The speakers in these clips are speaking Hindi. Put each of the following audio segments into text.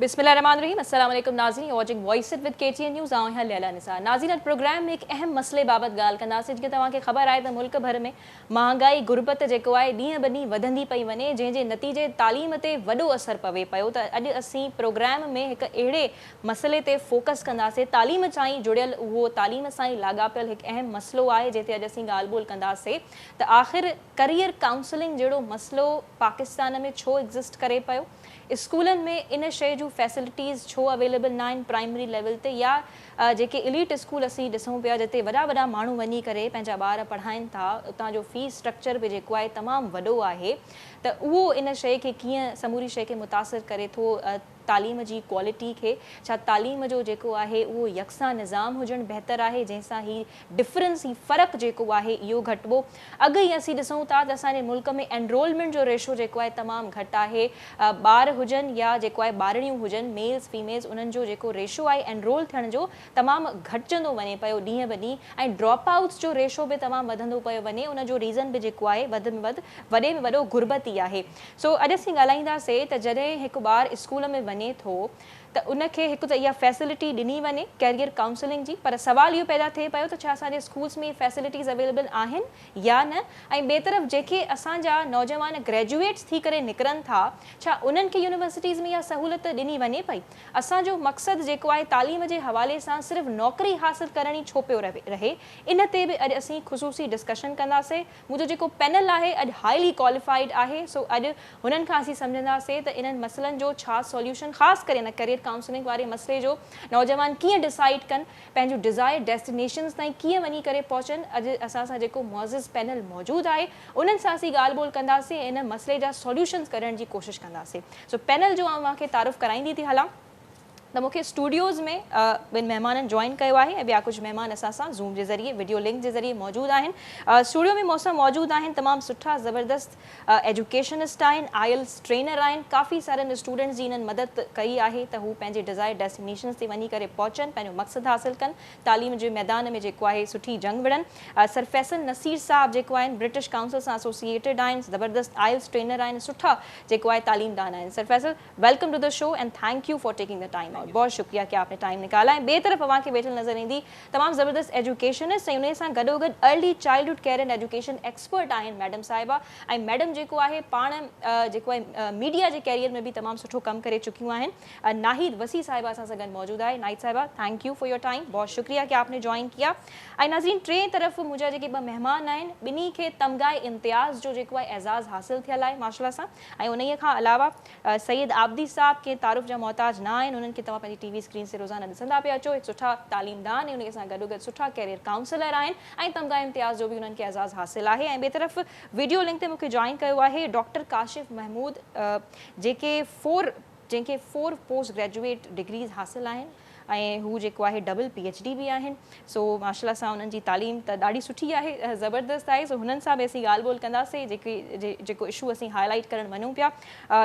बिस्मिल्लाहिर्रहमानिर्रहीम। अस्सलाम वालेकुम नाज़रीन, watching voice it with KTN news. आऊं हैं लैला निसार। नाज़रीन, प्रोग्राम में एक अहम मसले बाबत ॻाल्हि कंदासीं। जीअं तव्हांखे ख़बर आहे त मुल्क भर में महांगाई गुरबत जेको आहे ॾींहं ब ॾींहुं वधंदी पई वञे, जंहिंजे नतीजे तालीम ते वॾो असरु पवे पियो। त अॼु असीं प्रोग्राम में हिकु अहिड़े मसइले ते फोकस कंदासीं, तालीम सां ई जुड़ियल, उहो तालीम सां ई लाॻापियल हिकु अहम मसइलो आहे जंहिं ते अॼु असीं ॻाल्हि ॿोल कंदासीं त आख़िर करियर काउंसलिंग जहिड़ो मसइलो पाकिस्तान में छो एग्ज़िस्ट करे पियो, स्कूलनि में इन शइ जूं फैसिलिटीज़ छो अवेलेबल न आहिनि प्राइमरी लेवल ते, या जेके इलीट स्कूल असीं ॾिसूं पिया जिते वॾा वॾा माण्हू वञी करे पंहिंजा ॿार पढ़ाइनि था, उतां जो फीस स्ट्रक्चर बि जेको आहे तमामु वॾो आहे, त उहो इन शइ खे कीअं समूरी शइ खे मुतासिर करे थो, तालीम जी क्वालिटी खे। छा तालीम जो जेको आहे उहो यकसां निज़ाम हुजणु बहितरु आहे, जंहिंसां ही डिफरेंस, ही फ़र्क़ु जेको आहे इहो घटिबो। अॻु ई असीं ॾिसूं था त असांजे मुल्क में एनरोलमेंट जो रेशो जेको आहे तमामु घटि आहे। ॿार हुजनि या जेको आहे ॿारड़ियूं हुजनि, मेल्स फीमेल्स, उन्हनि जो जेको रेशो आहे एनरोल थियण जो तमामु घटिजंदो वञे पियो ॾींहं ब ॾींहुं, ऐं ड्रॉप आउट्स जो रेशो बि तमामु वधंदो पियो वञे। उन जो रीज़न बि जेको आहे वधि में वधि वॾे में वॾो गुरबत ई आहे। सो अॼु असीं ॻाल्हाईंदासीं त जॾहिं हिकु ॿारु स्कूल में वञे थो त उनखे हिकु त इहा फैसिलिटी ॾिनी वञे कैरियर काउंसलिंग जी, पर सुवाल इहो पैदा थिए पियो त छा असांजे स्कूल्स में फैसिलिटीज़ अवेलेबल आहिनि या न। ऐं ॿिए तरफ़ जेके असांजा नौजवान ग्रेजुएट्स थी करे निकिरनि था, छा उन्हनि खे यूनिवर्सिटीज़ में इहा सहूलियत ॾिनी वञे पई। असांजो मक़सदु जेको आहे तालीम जे हवाले सां सिर्फ़ु नौकरी हासिलु करण ई छो पियो रहे, इन ते बि अॼु असीं ख़ुसूसी डिस्कशन कंदासीं। मुंहिंजो जेको पैनल आहे अॼु हाईली क्वालिफाइड आहे, सो अॼु हुननि खां असीं सम्झंदासीं त इन्हनि मसइलनि जो छा सॉल्यूशन, ख़ासि करे न करियर काउंसलिंग वारे मसइले जो नौजवान कीअं डिसाइड कनि, पंहिंजो डिज़ायर डेस्टिनेशन्स ताईं कीअं वञी करे पहुचनि। अॼु असां सां जेको मुअज़्ज़िज़ पैनल मौजूदु आहे उन्हनि सां असीं ॻाल्हि ॿोल कंदासीं, इन मसइले जा सॉल्यूशन्स करण जी कोशिशि कंदासीं। सो पैनल जो तव्हांखे तारुफ़ कराईंदी थी हलां त मूंखे स्टूडियोज़ में ॿिनि महिमाननि जॉइन कयो आहे, ऐं ॿिया कुझु महिमान असां सां ज़ूम जे ज़रिए, वीडियो लिंक जे ज़रिए मौजूदु आहिनि। स्टूडियो में मूंसां मौजूदु आहिनि तमामु सुठा ज़बरदस्त एजुकेशनिस्ट आहिनि, IELTS ट्रेनर आहिनि। काफ़ी सारनि स्टूडेंट्स जी इन्हनि मदद कई आहे त हू पंहिंजे डिज़ायर डेस्टिनेशन्स ते वञी करे पहुचनि, पंहिंजो मक़सदु हासिलु कनि, तालीम जे मैदान में जेको आहे सुठी जंग विढ़नि। सर फैसल नसीर साहब जेको आहिनि ब्रिटिश काउंसिल सां एसोसिएटेड आहिनि, ज़बरदस्त IELTS ट्रेनर आहिनि, सुठा जेको आहे तालीमदान आहिनि। Sir Faisal, welcome to the show and thank you for taking the time. बहुत शुक्रिया कि आपने टाइम निकाला है। ॿिए तरफ़ अवांखे वेठल नज़र ईंदी तमामु ज़बरदस्त एजुकेशनिस्ट ऐं उन सां गॾोगॾु early childhood care and education expert आहिनि मैडम साहिबा। ऐं मैडम जेको आहे पाण जेको आहे मीडिया जे कैरियर में बि तमामु सुठो कमु करे चुकियूं आहिनि। नाहिद वसी साहिबा असां सां गॾु मौजूदु आहे। नाहिद साहिबा, thank you for your time, बहुत शुक्रिया कि आपने जॉइन किया। ऐं नाज़रीन, टे तरफ़ मुंहिंजा जेके ॿ महिमान आहिनि, ॿिन्ही खे तमगाए इम्तियाज़ जो जेको आहे एज़ाज़ हासिलु थियल आहे माशाअल्लाह सां। ऐं उन खां अलावा सैयद आबदी साहब के तारुफ़ जा मोहताज न आहिनि, उन्हनि खे तव्हां पंहिंजी TV स्क्रीन से रोज़ाना ॾिसंदा पिया अचो। हिकु सुठा तालीमदान ऐं उन सां गॾोगॾु सुठा कैरियर काउंसलर आहिनि, ऐं तमगा इम्तियाज़ जो बि उन्हनि खे एज़ाज़ हासिलु आहे। ऐं ॿिए तरफ़ वीडियो लिंक ते मूंखे जॉइन कयो आहे डॉक्टर काशिफ़ महमूद, जंहिंखे 4 पोस्ट ग्रेजुएट डिग्रीज़ हासिलु आहिनि, ऐं हू जेको आहे डबल PhD बि आहिनि। सो माशाअल्लाह सां उन्हनि जी तालीम त ॾाढी सुठी आहे, ज़बरदस्त आहे। सो हुननि सां बि असीं ॻाल्हि ॿोल कंदासीं जेको इशू असीं हाईलाइट करण वञूं पिया।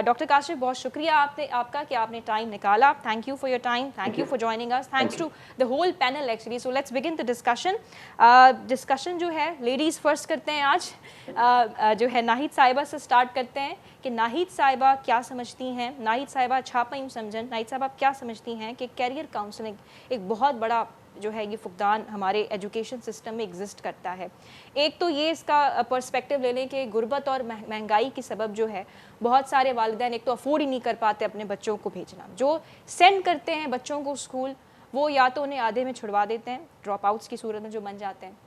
डॉक्टर काशिफ़, बहुत शुक्रिया आपका कि आपने टाइम निकाला। Thank you for your time, thank you for joining us, thanks to the whole panel actually. So let's begin the discussion. Discussion जो है लेडीज़ फर्स्ट करते हैं आज। जो है नाहिद साहिबा से स्टार्ट करते हैं कि नाहिद साहिबा क्या समझती हैं, नाहिद साहिबा छा पयूं समझन, नाहिद साहिबा क्या समझती हैं कि कैरियर काउंसलिंग एक बहुत बड़ा जो है ये फुकदान हमारे एजुकेशन सिस्टम में एग्जिस्ट करता है। एक तो ये इसका पर्सपेक्टिव ले लें कि गुर्बत और महंगाई की सबब जो है बहुत सारे वालिदैन एक तो अफोर्ड ही नहीं कर पाते अपने बच्चों को भेजना, जो सेंड करते हैं बच्चों को स्कूल, वो या तो उन्हें आधे में छुड़वा देते हैं, ड्रॉप आउट्स की सूरत में जो बन जाते हैं,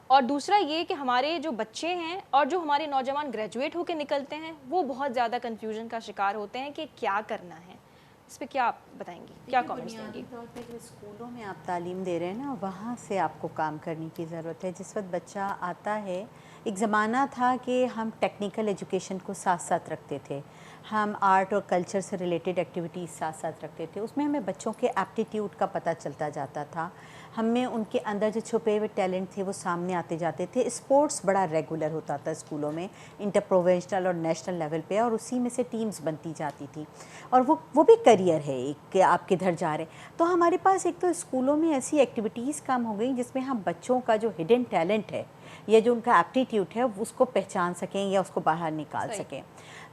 और दूसरा ये कि हमारे जो बच्चे हैं और जो हमारे नौजवान ग्रेजुएट होकर निकलते हैं वो बहुत ज़्यादा कन्फ्यूजन का शिकार होते हैं कि क्या करना है। इस पर क्या आप बताएंगी, क्या कमेंट्स देंगी? तौर पे जो स्कूलों में आप तालीम दे रहे हैं ना, वहाँ से आपको काम करने की ज़रूरत है। जिस वक्त बच्चा आता है, एक ज़माना था कि हम टेक्निकल एजुकेशन को साथ साथ रखते थे, हम आर्ट और कल्चर से रिलेटेड एक्टिविटीज़ साथ साथ रखते थे, उसमें हमें बच्चों के एप्टीट्यूड का पता चलता जाता था, हमें उनके अंदर जो छुपे हुए टैलेंट थे वो सामने आते जाते थे। स्पोर्ट्स बड़ा रेगुलर होता था स्कूलों में, इंटर प्रोविंशियल और नेशनल लेवल पे, और उसी में से टीम्स बनती जाती थी, और वो भी करियर है एक कि आप किधर जा रहे। तो हमारे पास एक तो स्कूलों में ऐसी एक्टिविटीज़ कम हो गई जिसमें हम बच्चों का जो हिडन टैलेंट है या जो उनका एप्टीट्यूड है उसको पहचान सकें या उसको बाहर निकाल सकें।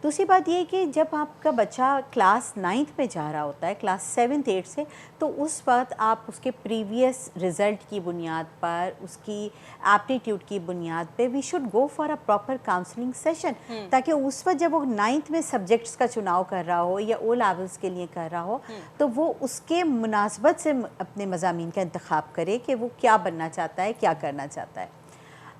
दूसरी बात ये कि जब आपका बच्चा क्लास 9th में जा रहा होता है, क्लास 7th 8th से, तो उस वक्त आप उसके प्रीवियस रिज़ल्ट की बुनियाद पर, उसकी एप्टीट्यूड की बुनियाद पे we should go for a proper counselling session, ताकि उस वक्त जब वो 9th में सब्जेक्ट्स का चुनाव कर रहा हो या ओ लेवल्स के लिए कर रहा हो, तो वो उसके मुनासबत से अपने मज़ामीन का इंतखाब करे कि वो क्या बनना चाहता है, क्या करना चाहता है।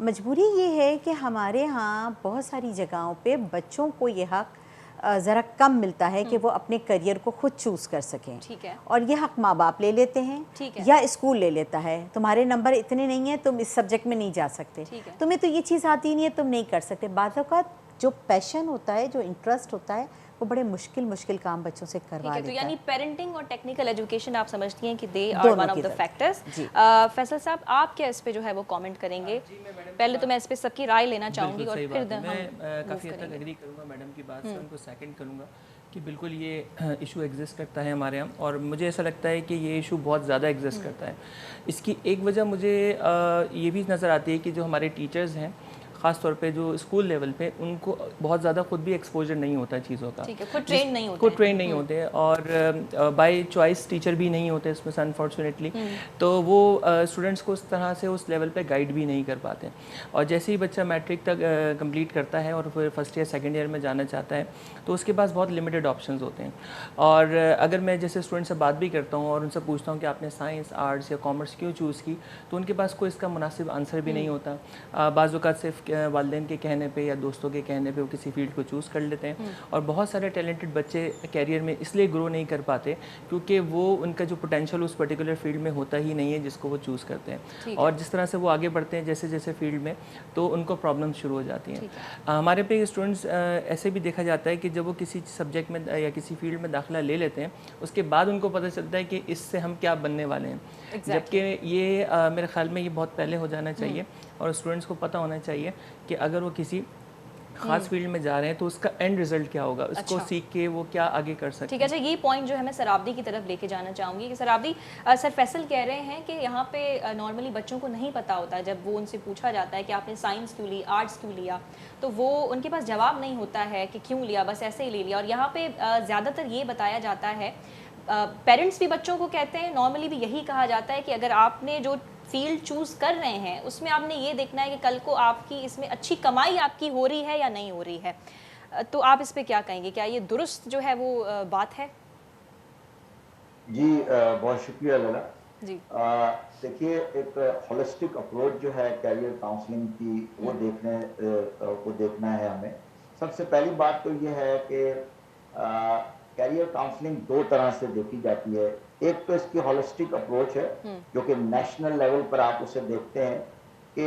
मजबूरी ये है कि हमारे यहाँ बहुत सारी जगहों पे बच्चों को ये हक़ ज़रा कम मिलता है कि वो अपने करियर को खुद चूज़ कर सकें। ठीक है। और ये हक़ माँ बाप ले लेते हैं, ठीक है। या स्कूल ले लेता है, तुम्हारे नंबर इतने नहीं हैं, तुम इस सब्जेक्ट में नहीं जा सकते, तुम्हें तो ये चीज़ आती नहीं है, तुम नहीं कर सकते। बात औक़ात जो पैशन होता है, जो इंटरेस्ट होता है, वो बड़े मुश्किल काम बच्चों से करवा लेता है। तो यानी पेरेंटिंग और टेक्निकल एजुकेशन आप समझती हैं कि they are one of the factors. Faisal sahab, आप क्या इस पे जो है वो कमेंट करेंगे? पहले तो मैं इस पे सबकी राय लेना चाहूँगी और फिर मैं काफ़ी हद तक एग्री करूँगा मैडम की बात से, उनको सेकंड करूँगा कि बिल्कुल ये इशू एग्जिस्ट करता है हमारे यहाँ, और मुझे ऐसा लगता है कि ये इशू बहुत ज़्यादा एग्जिस्ट करता है। इसकी एक वजह मुझे ये भी नज़र आती है कि जो हमारे टीचर्स हैं, ख़ास तौर पे जो स्कूल लेवल पे, उनको बहुत ज़्यादा खुद भी एक्सपोजर नहीं होता है चीज़ों का। ठीक है, खुद ट्रेन नहीं होते और बाय चॉइस टीचर भी नहीं होते इसमें से अनफॉर्चुनेटली, तो वो स्टूडेंट्स को उस तरह से उस लेवल पे गाइड भी नहीं कर पाते। और जैसे ही बच्चा मैट्रिक तक कंप्लीट करता है और फिर फर्स्ट ईयर सेकेंड ईयर में जाना चाहता है, तो उसके पास बहुत लिमिटेड ऑप्शंस होते हैं। और अगर मैं जैसे स्टूडेंट से बात भी करता हूँ और उनसे पूछता हूँ कि आपने साइंस, आर्ट्स या कॉमर्स क्यों चूज़ की, तो उनके पास कोई इसका मुनासिब आंसर भी नहीं होता। बाज़ औक़ात सिर्फ वालिदैन के कहने पे या दोस्तों के कहने पे वो किसी फील्ड को चूज़ कर लेते हैं। और बहुत सारे टैलेंटेड बच्चे कैरियर में इसलिए ग्रो नहीं कर पाते क्योंकि वो उनका जो पोटेंशियल उस पर्टिकुलर फील्ड में होता ही नहीं है जिसको वो चूज़ करते हैं। और जिस तरह से वो आगे बढ़ते हैं जैसे जैसे फील्ड में, तो उनको प्रॉब्लम शुरू हो जाती हैं। हमारे पे स्टूडेंट्स ऐसे भी देखा जाता है कि जब वो किसी सब्जेक्ट में या किसी फील्ड में दाखिला ले लेते हैं, उसके बाद उनको पता चलता है कि इससे हम क्या बनने वाले हैं। जबकि ये मेरे ख्याल में ये बहुत पहले हो जाना चाहिए, और स्टूडेंट्स को पता होना चाहिए कि अगर वो किसी खास फील्ड में जा रहे हैं तो उसका एंड रिजल्ट क्या होगा, उसको सीख के वो क्या आगे कर सकते हैं। ठीक है। अच्छा, ये पॉइंट जो है मैं सराबदी की तरफ लेके जाना चाहूँगी कि सराबदी, सर फैसल कह रहे हैं कि यहाँ पे नॉर्मली बच्चों को नहीं पता होता, जब वो उनसे पूछा जाता है कि आपने साइंस क्यों ली, आर्ट्स क्यों लिया, तो वो उनके पास जवाब नहीं होता है कि क्यों लिया, बस ऐसे ही ले लिया। और यहाँ पे ज़्यादातर ये बताया जाता है, पेरेंट्स भी बच्चों को कहते हैं, नॉर्मली भी यही कहा जाता है कि अगर आपने जो फील्ड चूज़ कर रहे हैं उसमें आपने ये देखना है कि कल को आपकी इसमें अच्छी कमाई आपकी हो रही है या नहीं हो रही है। तो आप इस पे क्या कहेंगे, क्या ये दुरुस्त जो है वो बात है? जी बहुत शुक्रिया लला जी। देखिए, एक होलिस्टिक अप्रोच जो है कैरियर काउंसलिंग की, वो देखना है हमें। सबसे पहली बात तो ये है कि कैरियर काउंसलिंग दो तरह से देखी जाती है। एक तो इसकी होलिस्टिक अप्रोच है जो कि नेशनल लेवल पर आप उसे देखते हैं कि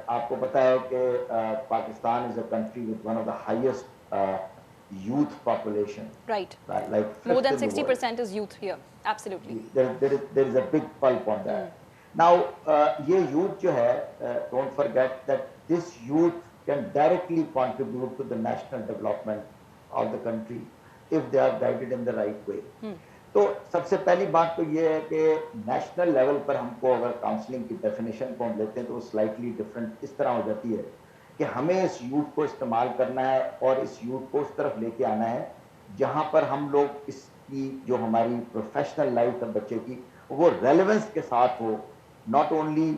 आपको पता है कि Pakistan is a country with one of the highest youth population, right? Like more than 60% is youth here, absolutely. There is a big pulp on that. Now ये youth जो है, don't forget that this youth can directly contribute to the national development of the country if they are guided in the right way. तो सबसे पहली बात तो ये है कि नेशनल लेवल पर हमको अगर काउंसलिंग की डेफिनेशन को हम लेते हैं तो वो स्लाइटली डिफरेंट इस तरह हो जाती है कि हमें इस यूथ को इस्तेमाल करना है और इस यूथ को उस तरफ लेके आना है जहां पर हम लोग इसकी जो हमारी प्रोफेशनल लाइफ है बच्चे की, वो रेलेवेंस के साथ हो, not only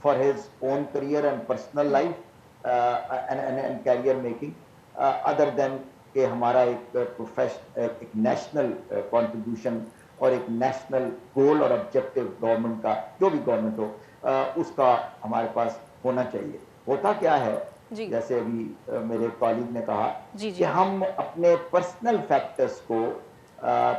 for his own career and personal life and career making, other than कि हमारा एक नेशनल कंट्रीब्यूशन और एक नेशनल गोल और ऑब्जेक्टिव गवर्नमेंट का, जो भी गवर्नमेंट हो, उसका हमारे पास होना चाहिए। होता क्या है, जैसे अभी मेरे कॉलीग ने कहा कि हम अपने पर्सनल फैक्टर्स को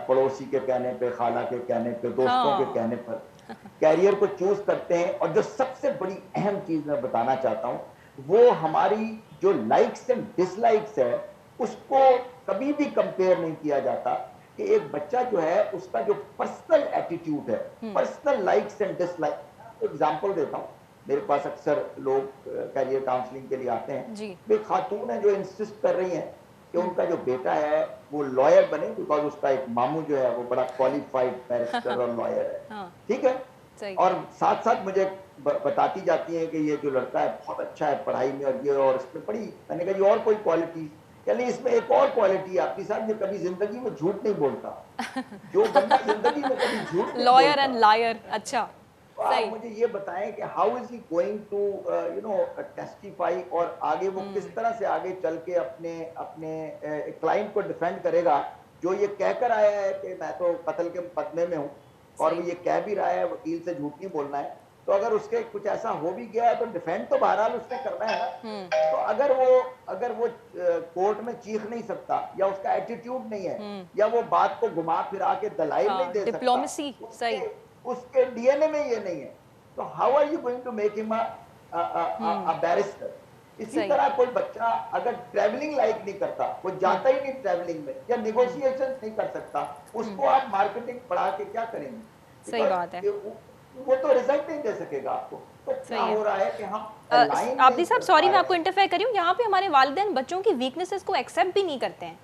पड़ोसी के कहने पे, खाला के कहने पे, दोस्तों के कहने पर कैरियर को चूज करते हैं। और जो सबसे बड़ी अहम चीज मैं बताना चाहता हूँ, वो हमारी जो लाइक्स एंड डिसलाइक्स है उसको कभी भी कंपेयर नहीं किया जाता कि एक बच्चा जो है उसका जो पर्सनल एटीट्यूड है, personal likes and dislikes. Example देता हूँ, मेरे पास अक्सर लोग कैरियर काउंसलिंग के लिए आते हैं, वे खातून है जो इंसिस्ट कर रही हैं कि उनका जो बेटा है वो लॉयर बने, बिकॉज उसका एक मामू जो है वो बड़ा क्वालिफाइड बैरिस्टर और लॉयर है। ठीक है। और साथ साथ मुझे बताती जाती है कि ये जो लड़का है बहुत अच्छा है पढ़ाई में और ये और इसमें बड़ी, मैंने कहा जी और कोई क्वालिटी चलिए इसमें एक और क्वालिटी है आपकी साहब, ये कभी जिंदगी में झूठ नहीं बोलता। जो बंदा जिंदगी में कभी झूठ नहीं लॉयर एंड बोलता, लायर। अच्छा, तो आप सही। मुझे ये बताएं कि how is he going to testify, और आगे वो किस तरह से आगे चल के अपने अपने क्लाइंट को डिफेंड करेगा, जो ये कहकर आया है कि मैं तो कत्ल के मुकदमे में हूँ, और वो ये कह भी रहा है वकील से झूठ नहीं बोलना है। तो अगर उसके कुछ ऐसा हो भी गया है तो डिफेंड तो बहरहाल उसने करना है ना। तो अगर वो कोर्ट में चीख नहीं सकता, या उसका एटीट्यूड नहीं है, या वो बात को घुमा फिरा के दलाइल नहीं दे सकता, डिप्लोमेसी, सही। उसके डीएनए में ये नहीं है, तो how are you going to make him a barrister? इसी तरह कोई बच्चा अगर ट्रैवलिंग लाइक नहीं करता, वो जाता ही नहीं ट्रैवलिंग में, या निगोशिएशन नहीं कर सकता, उसको आप मार्केटिंग पढ़ा के क्या करेंगे? सही बात है। वो तो रिजल्ट नहीं दे सकेगा आपको। तो क्या हो रहा है कि हम आबिदी साहब, सॉरी मैं आपको इंटरफेयर कर रही हूँ, यहाँ पे हमारे वालिदैन बच्चों की वीकनेसेस को एक्सेप्ट भी नहीं करते हैं।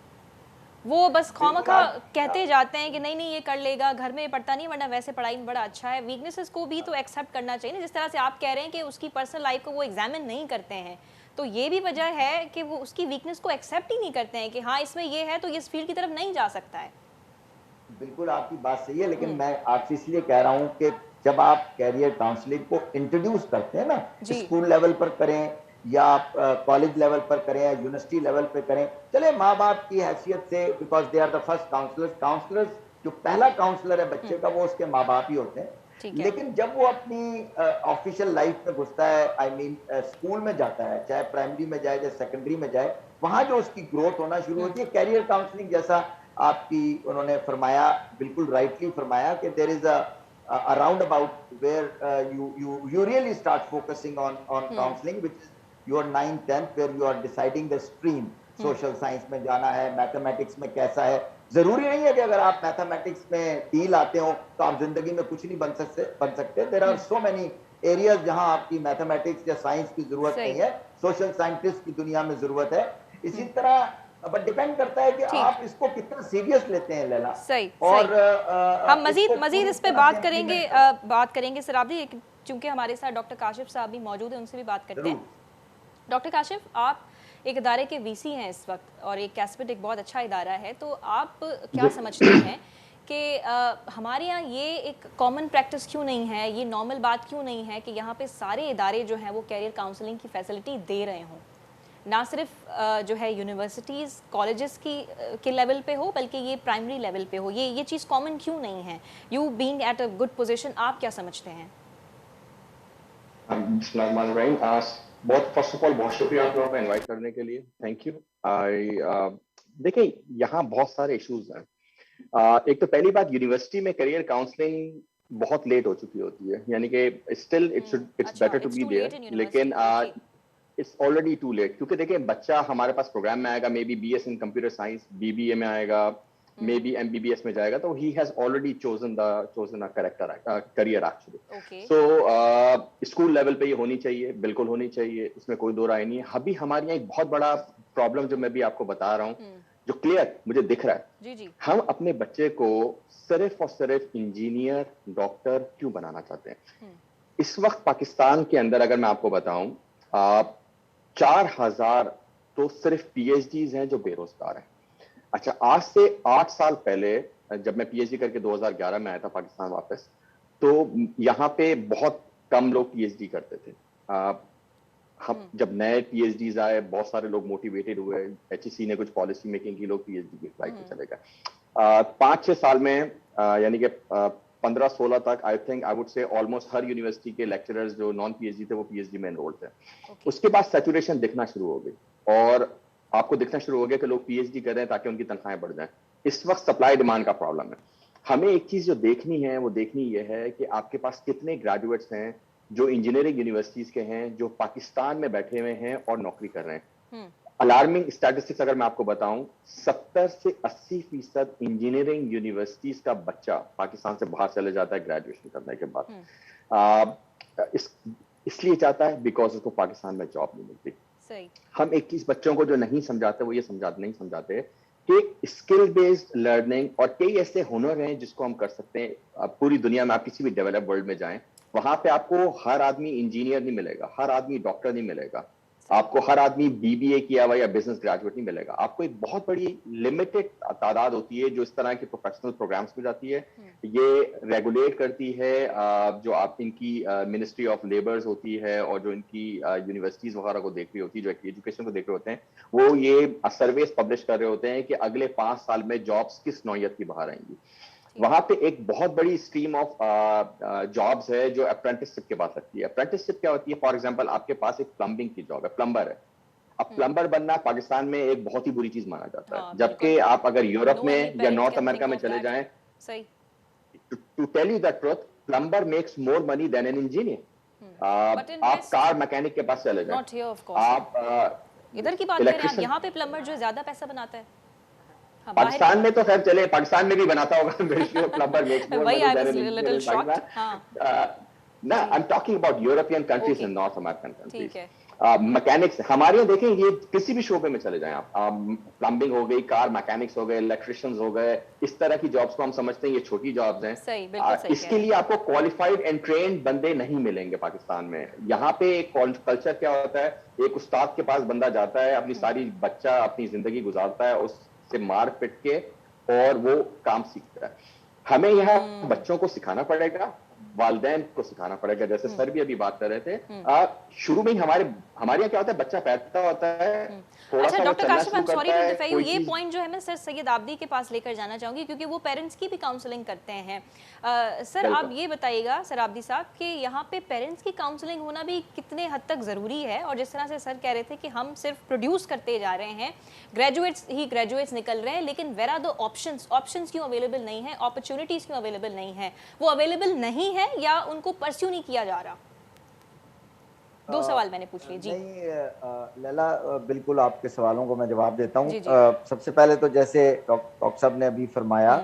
वो बस खामखा कहते जाते हैं कि नहीं नहीं ये कर लेगा, घर में पढ़ता नहीं वरना वैसे पढ़ाई में बड़ा अच्छा है। वीकनेसेस को भी तो एक्सेप्ट करना चाहिए ना, जिस तरह से आप कह रहे हैं कि उसकी पर्सनल लाइफ को वो एग्जामिन नहीं करते हैं, तो ये भी वजह है कि वो उसकी वीकनेस को एक्सेप्ट ही नहीं करते हैं कि हाँ इसमें ये है तो ये इस फील्ड की तरफ नहीं जा सकता है। बिल्कुल आपकी बात सही है, लेकिन मैं आपसे इसलिए कह रहा हूँ कि जब आप कैरियर काउंसलिंग को इंट्रोड्यूस करते हैं ना, स्कूल लेवल पर करें या कॉलेज लेवल पर करें या यूनिवर्सिटी लेवल पर करें, चले माँ बाप की हैसियत से, because they are the first counsellors, जो पहला काउंसलर है बच्चे का वो उसके माँ बाप ही होते हैं। लेकिन जब वो अपनी ऑफिशियल लाइफ में घुसता है, आई मीन स्कूल में जाता है, चाहे प्राइमरी में जाए चाहे सेकेंडरी में जाए, वहां जो उसकी ग्रोथ होना शुरू होती है, कैरियर काउंसलिंग जैसा आपकी उन्होंने फरमाया, बिल्कुल राइटली फरमाया कि there is a roundabout where you really start focusing on counseling, which is your 9th 10th, where you are deciding the stream, social science में जाना है, mathematics में कैसा है। जरूरी नहीं है कि अगर आप मैथमेटिक्स में डील आते हो तो आप जिंदगी में कुछ नहीं बन सकते। There are so many areas जहां आपकी मैथमेटिक्स या साइंस की जरूरत नहीं है, सोशल साइंटिस्ट की दुनिया में जरूरत है। इसी तरह बट डिपेंड करता है कि आप इसको कितना सीरियस लेते हैं लैला। सही, और हम मजीद इस पे बात करेंगे सर आप भी, क्योंकि हमारे साथ डॉक्टर काशिफ साहब भी मौजूद हैं, उनसे भी बात करते हैं। डॉक्टर काशिफ, आप एक इदारे के वीसी हैं इस वक्त, और एक कैस्पिट एक बहुत अच्छा इदारा है, तो आप क्या समझते हैं कि हमारे यहाँ ये एक कॉमन प्रैक्टिस क्यों नहीं है, ये नॉर्मल बात क्यों नहीं है कि यहाँ पे सारे इदारे जो हैं वो कैरियर काउंसलिंग की फैसिलिटी दे रहे हों, ना सिर्फ जो है यूनिवर्सिटीज़ कॉलेजेस के लेवल पे हो, बल्कि ये प्राइमरी लेवल पे हो। ये चीज़ कॉमन क्यों नहीं है? You being at a good position, आप क्या समझते हैं? बहुत फर्स्ट ऑफ ऑल बहुत शुक्रिया आप लोगों को इनवाइट करने के लिए, थैंक यू। देखिए यहाँ बहुत सारे इश्यूज हैं। एक तो पहली बात, यूनिवर्सिटी में करियर काउंसलिंग बहुत लेट हो चुकी होती है, यानी कि still it's better to be there, लेकिन इट्स ऑलरेडी टू लेट। क्योंकि देखिए बच्चा हमारे पास प्रोग्राम में आएगा, may be BS in computer science, BBA में आएगा, मे बी एमबीबीएस में जाएगा, तो he has already chosen a career actually. So school level पे ये होनी चाहिए, बिल्कुल होनी चाहिए, इसमें कोई दो राय नहीं है। अभी हमारे यहाँ एक बहुत बड़ा प्रॉब्लम जो मैं भी आपको बता रहा हूँ, जो क्लियर मुझे दिख रहा है, जी। हम अपने बच्चे को सिर्फ और सिर्फ इंजीनियर डॉक्टर क्यों बनाना चाहते हैं? इस वक्त पाकिस्तान के अंदर अगर मैं आपको बताऊं, 4000 तो सिर्फ पीएचडीज हैं जो बेरोजगार हैं। अच्छा, आज से 8 साल पहले जब मैं पीएचडी करके 2011 में आया था पाकिस्तान वापस, तो यहाँ पे बहुत कम लोग पीएचडी करते थे। हम जब नए पीएचडीज आए, बहुत सारे लोग मोटिवेटेड हुए, एचईसी ने कुछ पॉलिसी मेकिंग की, लोग पीएचडी की फ्लाइट पे चले गए। 5-6 साल में यानी कि 15-16 तक I think I would say almost her university के लेक्चरर्स जो नॉन पीएचडी थे वो पीएचडी में एनरोल्ड थे। उसके बाद सैचुरेशन दिखना शुरू हो गई, और आपको दिखना शुरू हो गया कि लोग पीएचडी कर रहे हैं ताकि उनकी तनख्वाहें बढ़ जाएं। इस वक्त सप्लाई डिमांड का प्रॉब्लम है। हमें एक चीज जो देखनी है वो देखनी ये है कि आपके पास कितने ग्रेजुएट्स हैं जो इंजीनियरिंग यूनिवर्सिटीज के हैं, जो पाकिस्तान में बैठे हुए हैं और नौकरी कर रहे हैं। अलार्मिंग स्टैटिस्टिक्स अगर मैं आपको बताऊं, 70 से 80% इंजीनियरिंग यूनिवर्सिटीज का बच्चा पाकिस्तान से बाहर चले जाता है ग्रेजुएशन करने के बाद। इसलिए चाहता है बिकॉज उसको पाकिस्तान में जॉब नहीं मिलती। सही। हम एक चीज बच्चों को जो नहीं समझाते वो ये नहीं समझाते कि स्किल बेस्ड लर्निंग और कई ऐसे हुनर हैं जिसको हम कर सकते हैं। पूरी दुनिया में आप किसी भी डेवलप वर्ल्ड में जाएं, वहां पे आपको हर आदमी इंजीनियर नहीं मिलेगा, हर आदमी डॉक्टर नहीं मिलेगा, आपको हर आदमी बीबीए किया हुआ या बिजनेस ग्रेजुएट नहीं मिलेगा, आपको एक बहुत बड़ी लिमिटेड तादाद होती है जो इस तरह के प्रोफेशनल प्रोग्राम्स में जाती है। ये रेगुलेट करती है जो आप इनकी मिनिस्ट्री ऑफ लेबर्स होती है और जो इनकी यूनिवर्सिटीज वगैरह को देख रही होती है, जो एजुकेशन को देख रहे होते हैं, वो ये सर्वेस पब्लिश कर रहे होते हैं कि अगले 5 साल में जॉब्स किस नौयत की बाहर आएंगी। वहां पे एक बहुत बड़ी स्ट्रीम ऑफ जॉब्स है जो अप्रेंटिसशिप के बाद लगती है। अप्रेंटिसशिप क्या होती है? फॉर एग्जांपल आपके पास एक प्लम्बिंग की जॉब है, प्लम्बर है। अब प्लम्बर बनना पाकिस्तान में एक बहुत ही बुरी चीज माना जाता है, जबकि आप अगर यूरोप में या नॉर्थ अमेरिका में चले जाएं, to tell you the truth, plumber makes more money than an engineer. आप कार मैकेनिक के पास चले जाएं, आप इधर की बात करें, यहाँ पे प्लम्बर जो ज्यादा पैसा बनाता है। पाकिस्तान में तो खैर चले, पाकिस्तान में भी बनाता होगा plumber makes more money than an engineer. ना, I am talking about European countries and North American countries. Mechanics हमारे यहाँ देखें, ये किसी भी शोबे में चले जाएं आप, प्लम्बिंग हो गई, कार मैकेनिक्स हो गए, इलेक्ट्रिशियंस हो गए, इस तरह की जॉब्स को हम समझते हैं ये छोटी जॉब्स हैं। सही इसके लिए आपको क्वालिफाइड एंड ट्रेन्ड बंदे नहीं मिलेंगे पाकिस्तान में। यहाँ पे कल्चर क्या होता है, एक उस्ताद के पास बंदा जाता है, अपनी सारी बच्चा अपनी जिंदगी गुजारता है, उससे मार पिट के और वो काम सीखता है। हमें यहाँ बच्चों को सिखाना पड़ेगा, वालिदैन को सिखाना पड़ेगा। जैसे सर भी अभी बात कर रहे थे, शुरू में ही हमारे यहाँ क्या होता है, बच्चा पैदा होता है, अच्छा doctor Kashif, I am sorry to interfere you, ये पॉइंट जो है मैं सर सैयद आबदी के पास लेकर जाना चाहूंगी क्योंकि वो पेरेंट्स की भी काउंसलिंग करते हैं। सर आप ये बताइएगा सर आबदी साहब कि यहाँ पे पेरेंट्स की काउंसलिंग होना भी कितने हद तक ज़रूरी है, और जिस तरह से सर कह रहे थे कि हम सिर्फ प्रोड्यूस करते जा रहे हैं, ग्रेजुएट्स निकल रहे हैं, लेकिन वेर आर द ऑप्शंस क्यों अवेलेबल नहीं है, अपॉर्चुनिटीज़ क्यों अवेलेबल नहीं है? वो अवेलेबल नहीं है या उनको परस्यू नहीं किया जा रहा? दो सवाल मैंने पूछ लिए जी। नहीं लैला, बिल्कुल आपके सवालों को मैं जवाब देता हूँ। सबसे पहले तो जैसे डॉक्टर साहब ने अभी फरमाया,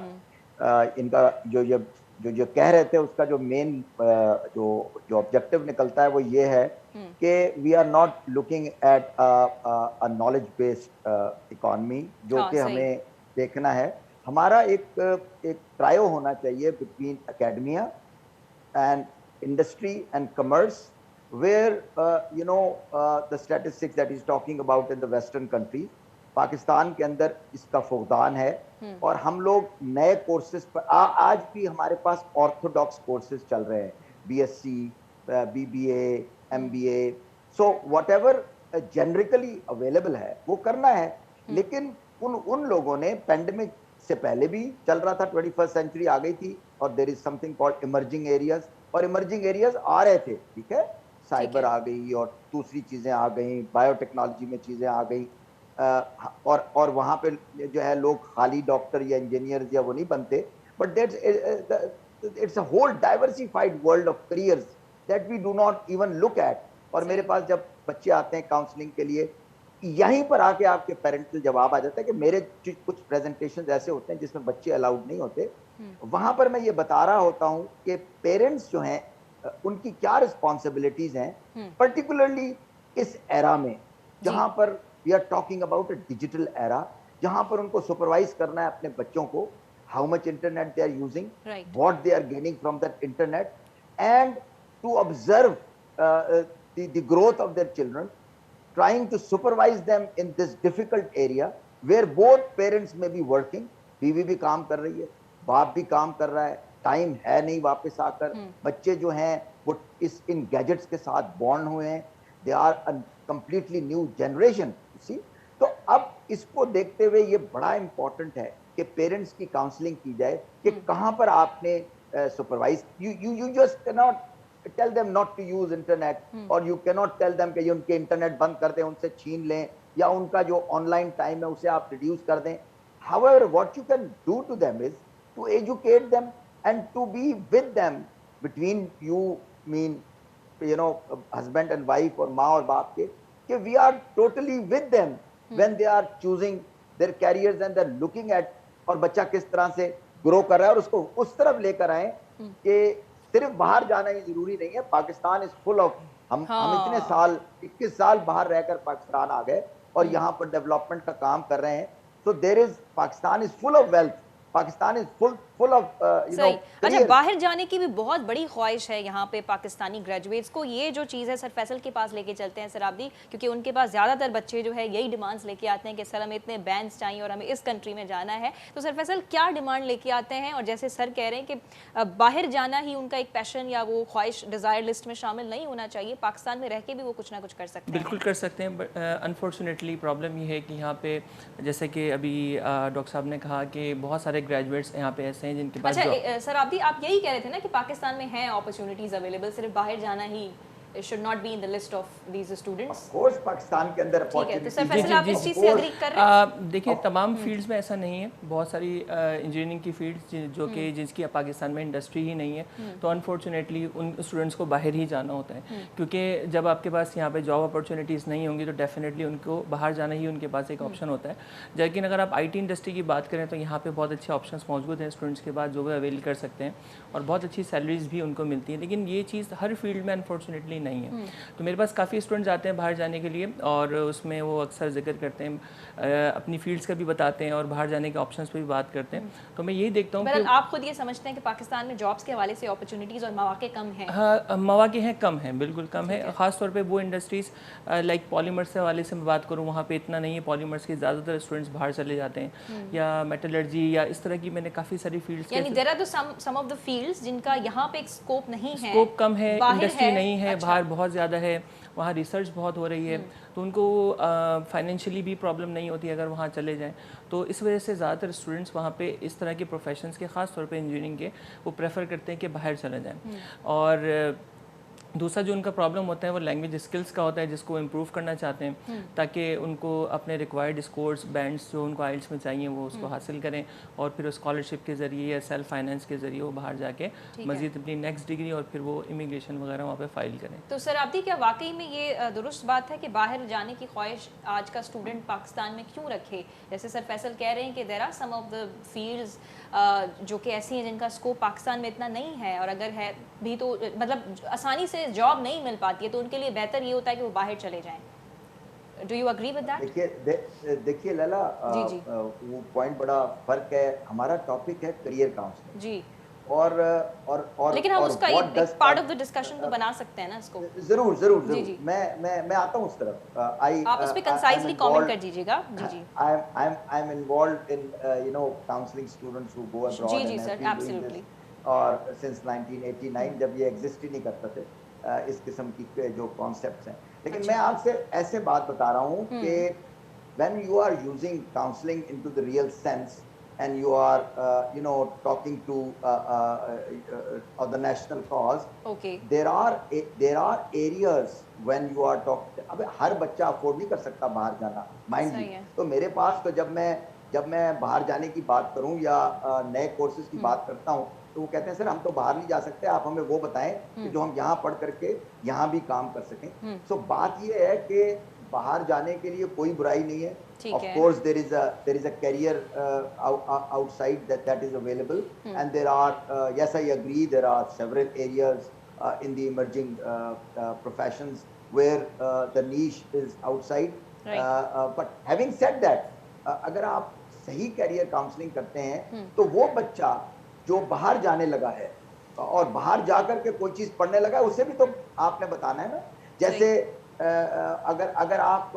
इनका जो कह रहे थे उसका जो मेन जो ऑब्जेक्टिव निकलता है वो ये है कि we are not looking at a knowledge based economy, जो कि हमें देखना है। हमारा एक ट्रायो होना चाहिए between academia and industry and commerce, where the statistics that he's talking about in the western countries, Pakistan के अंदर इसका फुकदान है। और हम लोग नए कोर्सेज पर आज भी हमारे पास ऑर्थोडॉक्स कोर्सेज चल रहे हैं, BSc, BBA, MBA, so whatever generically available है वो करना है। लेकिन उन लोगों ने पेंडेमिक से पहले भी चल रहा था, 21st सेंचुरी आ गई थी और there is something called emerging areas, और इमर्जिंग एरियाज आ रहे थे, ठीक है, साइबर आ गई और दूसरी चीजें आ गई, बायोटेक्नोलॉजी में चीजें आ गई, और वहां पे जो है लोग खाली डॉक्टर या इंजीनियर या वो नहीं बनते, but that's it's a whole diversified world of careers that we do not even look at. और मेरे पास जब बच्चे आते हैं काउंसलिंग के लिए, यहीं पर आके आपके पेरेंटल जवाब आ जाता है कि मेरे कुछ प्रेजेंटेशंस ऐसे होते हैं जिसमें बच्चे अलाउड नहीं होते। वहां पर मैं ये बता रहा होता हूँ कि पेरेंट्स जो हैं उनकी क्या रिस्पॉन्सिबिलिटीज हैं, पर्टिकुलरली इस एरा में जहां पर we are talking about a digital era, जहां पर उनको सुपरवाइज करना है अपने बच्चों को, how much internet they are using, what they are gaining from that internet, and to observe the growth of their children, trying to supervise them in this difficult area where both parents may be working, बीवी भी काम कर रही है, बाप भी काम कर रहा है, टाइम है नहीं वापस आकर, बच्चे जो हैं वो इन गैजेट्स के साथ बॉर्न हुए हैं, they are a completely new generation, see. तो अब इसको देखते हुए ये बड़ा इंपॉर्टेंट है कि पेरेंट्स की काउंसलिंग की जाए कि कहाँ पर आपने supervise, you just cannot tell them not to use internet, और you cannot tell them कि उनके इंटरनेट बंद कर दें, उनसे छीन लें, या उनका जो ऑनलाइन टाइम है उसे आप रिड्यूस कर दें। However, what you can do to them is to educate them and to be with them, between you, mean husband and wife, और माँ और बाप के, कि we are totally with them when they are choosing their careers and they're looking at, और बच्चा किस तरह से ग्रो कर रहा है, और उसको उस तरफ लेकर आए कि सिर्फ बाहर जाना ही जरूरी नहीं है। पाकिस्तान इज फुल ऑफ, हम इतने साल 21 साल बाहर रहकर पाकिस्तान आ गए और यहाँ पर डेवलपमेंट का काम कर रहे हैं। So there is, Pakistan is full of wealth, Pakistan is full of सही। अच्छा, careers. बाहर जाने की भी बहुत बड़ी ख्वाहिश है यहाँ पे पाकिस्तानी ग्रेजुएट्स को। ये जो चीज़ है सर फैसल के पास लेके चलते हैं सर आबदी, क्योंकि उनके पास ज़्यादातर बच्चे जो है यही डिमांड्स लेके आते हैं कि सर हमें इतने बैंड्स चाहिए और हमें इस कंट्री में जाना है। तो सर फैसल क्या डिमांड लेके आते हैं? और जैसे सर कह रहे हैं कि बाहर जाना ही उनका एक पैशन या वो ख्वाहिश डिज़ायर लिस्ट में शामिल नहीं होना चाहिए, पाकिस्तान में रह के भी वो कुछ ना कुछ कर सकते हैं। बिल्कुल कर सकते हैं, बट अनफॉर्चुनेटली प्रॉब्लम ये है कि यहाँ पे जैसे कि अभी डॉक्टर साहब ने कहा कि बहुत सारे ग्रेजुएट्स यहाँ पे ऐसे हैं जिनके पास अच्छा सर आप यही कह रहे थे ना कि पाकिस्तान में हैं अपॉर्चुनिटीज अवेलेबल, सिर्फ बाहर जाना ही should not be in the list of these students. Of course, Pakistan के अंदर ठीक है, तो सर opportunities फैसल आप इस चीज़ से एग्री कर रहे हैं? देखिए तमाम फील्ड्स में ऐसा नहीं है, बहुत सारी इंजीनियरिंग की फील्ड्स जो कि जिसकी पाकिस्तान में इंडस्ट्री ही नहीं है, तो अनफॉर्चुनेटली उन स्टूडेंट्स को बाहर ही जाना होता है, क्योंकि जब आपके पास यहाँ पे जॉब अपॉर्चुनिटीज़ नहीं होंगी तो डेफिनेटली उनको बाहर जाना ही उनके पास एक ऑप्शन होता है। लेकिन अगर आप IT इंडस्ट्री की बात करें तो यहाँ पे बहुत अच्छे ऑप्शंस मौजूद हैं स्टूडेंट्स के पास जो वो अवेल कर सकते हैं और बहुत अच्छी सैलरीज भी उनको मिलती हैं, लेकिन ये चीज़ हर फील्ड में अनफॉर्चुनेटली नहीं है। तो मेरे पास काफ़ी स्टूडेंट्स आते हैं बाहर जाने के लिए और उसमें वो अक्सर जिक्र करते हैं, अपनी फील्ड्स का भी बताते हैं और बाहर जाने के ऑप्शंस पे भी बात करते हैं। तो मैं यही देखता हूँ कि आप खुद ये समझते हैं कि पाकिस्तान में जॉब्स के हवाले से अपॉर्चुनिटीज़ और मौके कम हैं? हाँ, मौके हैं, कम हैं, बिल्कुल कम है। ख़ास तौर पे वो इंडस्ट्रीज़ लाइक पॉलीमर्स के हवाले से मैं बात करूँ, वहाँ पे इतना नहीं है। पॉलीमर्स के ज़्यादातर स्टूडेंट्स बाहर चले जाते हैं, या मेटलर्जी या इस तरह की मैंने काफ़ी सारी फील्ड्स, यानी there are the some of the fields जिनका यहाँ पे एक स्कोप नहीं है, स्कोप कम है, इंडस्ट्री नहीं है, अच्छा। बाहर बहुत ज़्यादा है, वहाँ रिसर्च बहुत हो रही है, तो उनको फाइनेंशियली भी प्रॉब्लम नहीं होती अगर वहाँ चले जाएं। तो इस वजह से ज़्यादातर स्टूडेंट्स वहाँ पे इस तरह के प्रोफेशंस के, ख़ास तौर पे इंजीनियरिंग के, वो प्रेफर करते हैं कि बाहर चले जाएं। और दूसरा जो उनका प्रॉब्लम होता है वो लैंग्वेज स्किल्स का होता है, जिसको इम्प्रूव करना चाहते हैं ताकि उनको अपने रिक्वायर्ड स्कोर्स बैंड्स जो उनको आइल्स में चाहिए वो उसको हासिल करें और फिर स्कॉलरशिप के ज़रिए या सेल्फ फाइनेंस के ज़रिए वो बाहर जाके मज़ीद अपनी नेक्स्ट डिग्री और फिर वो इमिग्रेशन वगैरह वहाँ पे फाइल करें। तो सर आबदी, क्या वाकई में ये दुरुस्त बात है कि बाहर जाने की ख्वाहिश आज का स्टूडेंट पाकिस्तान में क्यों रखे? जैसे सर फैसल कह रहे हैं कि there are some of the fields जो कि ऐसी हैं जिनका स्कोप पाकिस्तान में इतना नहीं है, और अगर है भी तो मतलब आसानी से जॉब नहीं मिल पाती है, तो उनके लिए बेहतर ये होता है कि वो बाहर चले जाएं। Do you agree with that? देखिए लैला, जी। वो पॉइंट बड़ा फर्क है। हमारा टॉपिक है करियर काउंसलिंग जी, और लेकिन हम और उसका what does part of the discussion तो बना सकते हैं ना इसको। जरूर जरूर जी, जरूर जी। मैं आता हूँ उस तरफ। आप उस पे कंसाइजली कमेंट कर दीजिएगा। जी जी I'm involved in counseling students who go abroad. Ji, and sir, I've been doing absolutely. this, और since 1989 जब ये एग्जिस्ट ही नहीं करते थे इस किस्म की जो कॉन्सेप्ट्स हैं। लेकिन मैं आपसे ऐसे बात बता रहा हूँ कि when you are using counseling into the real sense and you are talking to of the national cause, okay, there are areas when you are talking, अबे हर बच्चा अफोर्ड नहीं कर सकता बाहर जाना, माइंड सही यू। है। तो मेरे पास तो जब मैं बाहर जाने की बात करूं या नए कोर्सेज की बात करता हूं, तो वो कहते हैं सर हम तो बाहर नहीं जा सकते, आप हमें वो बताएं कि जो हम यहाँ पढ़ करके यहाँ भी काम कर सकें। सो बात ये है कि बाहर जाने के लिए कोई बुराई नहीं है। ठीक Of है। course there is a career outside that is available, and there are yes, I agree, there are several areas in the emerging professions where the niche is outside. Right. But having said that, अगर आप सही कैरियर काउंसलिंग करते हैं तो वो बच्चा जो बाहर जाने लगा है और बाहर जाकर के कोई चीज पढ़ने लगा है, उसे भी तो आपने बताना है ना। जैसे अगर आप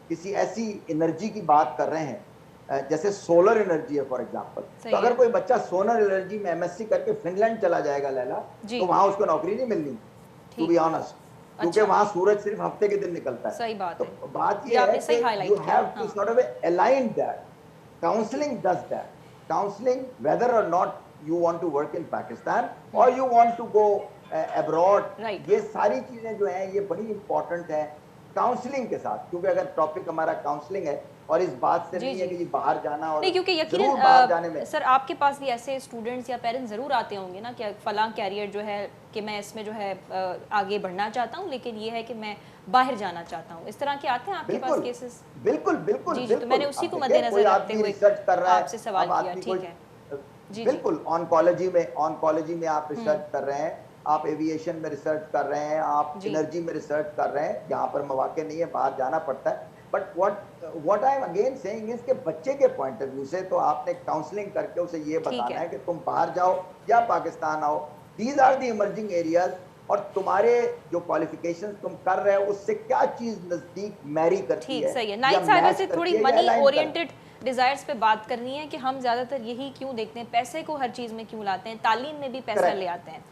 किसी ऐसी एनर्जी की बात कर रहे हैं जैसे सोलर एनर्जी है फॉर एग्जांपल, तो अगर कोई बच्चा सोलर एनर्जी में MSc करके फिनलैंड चला जाएगा लैला, तो वहां उसको नौकरी नहीं मिलनी, टू बी ऑनेस्ट, क्योंकि वहां सूरज सिर्फ हफ्ते के दिन निकलता है। सही बात तो है। बात ये है कि you have to sort of align that. Counseling does that. Counseling, whether or not you want to work in Pakistan or you want to go abroad, Right. ये सारी चीजें जो हैं ये बड़ी इंपॉर्टेंट है काउंसलिंग के साथ, क्योंकि अगर टॉपिक हमारा काउंसलिंग है और इस बात से नहीं है कि बाहर जाना और नहीं, क्योंकि जरूर बाहर जाने में यकीनन सर आपके पास भी ऐसे स्टूडेंट्स या पेरेंट्स ज़रूर आते होंगे ना कि फलां कैरियर जो है कि मैं इसमें जो है आगे बढ़ना चाहता हूँ, लेकिन ये है कि मैं बाहर जाना चाहता हूँ। इस तरह के आते हैं आपके पास केसेस? बिल्कुल बिल्कुल जी, तो मैंने उसी को मद्देनजर रखते हुए रिसर्च कर रहा है, आपसे सवाल किया। ठीक है जी, बिल्कुल। ऑनकोलॉजी में आप रिसर्च कर रहे हैं, आप एविएशन में रिसर्च कर रहे हैं, आप एनर्जी में रिसर्च कर रहे हैं, यहाँ पर मौके नहीं है, बाहर जाना पड़ता है। But what I am again saying is कि बच्चे के पॉइंट ऑफ व्यू से तो आपने काउंसलिंग करके उसे ये बताना है कि तुम बाहर जाओ या पाकिस्तान आओ, these are the emerging areas, और तुम्हारे जो क्वालिफिकेशंस तुम कर रहे हो उससे क्या चीज नजदीक मैरी करती ठीक है। सही है। नाइक साहिबा से थोड़ी मनी ओरिएंटेड डिजायर्स पे बात करनी है कि हम ज्यादातर यही क्यों देखते हैं, पैसे को हर चीज में क्यों लाते हैं, तालीम में भी पैसा ले आते हैं।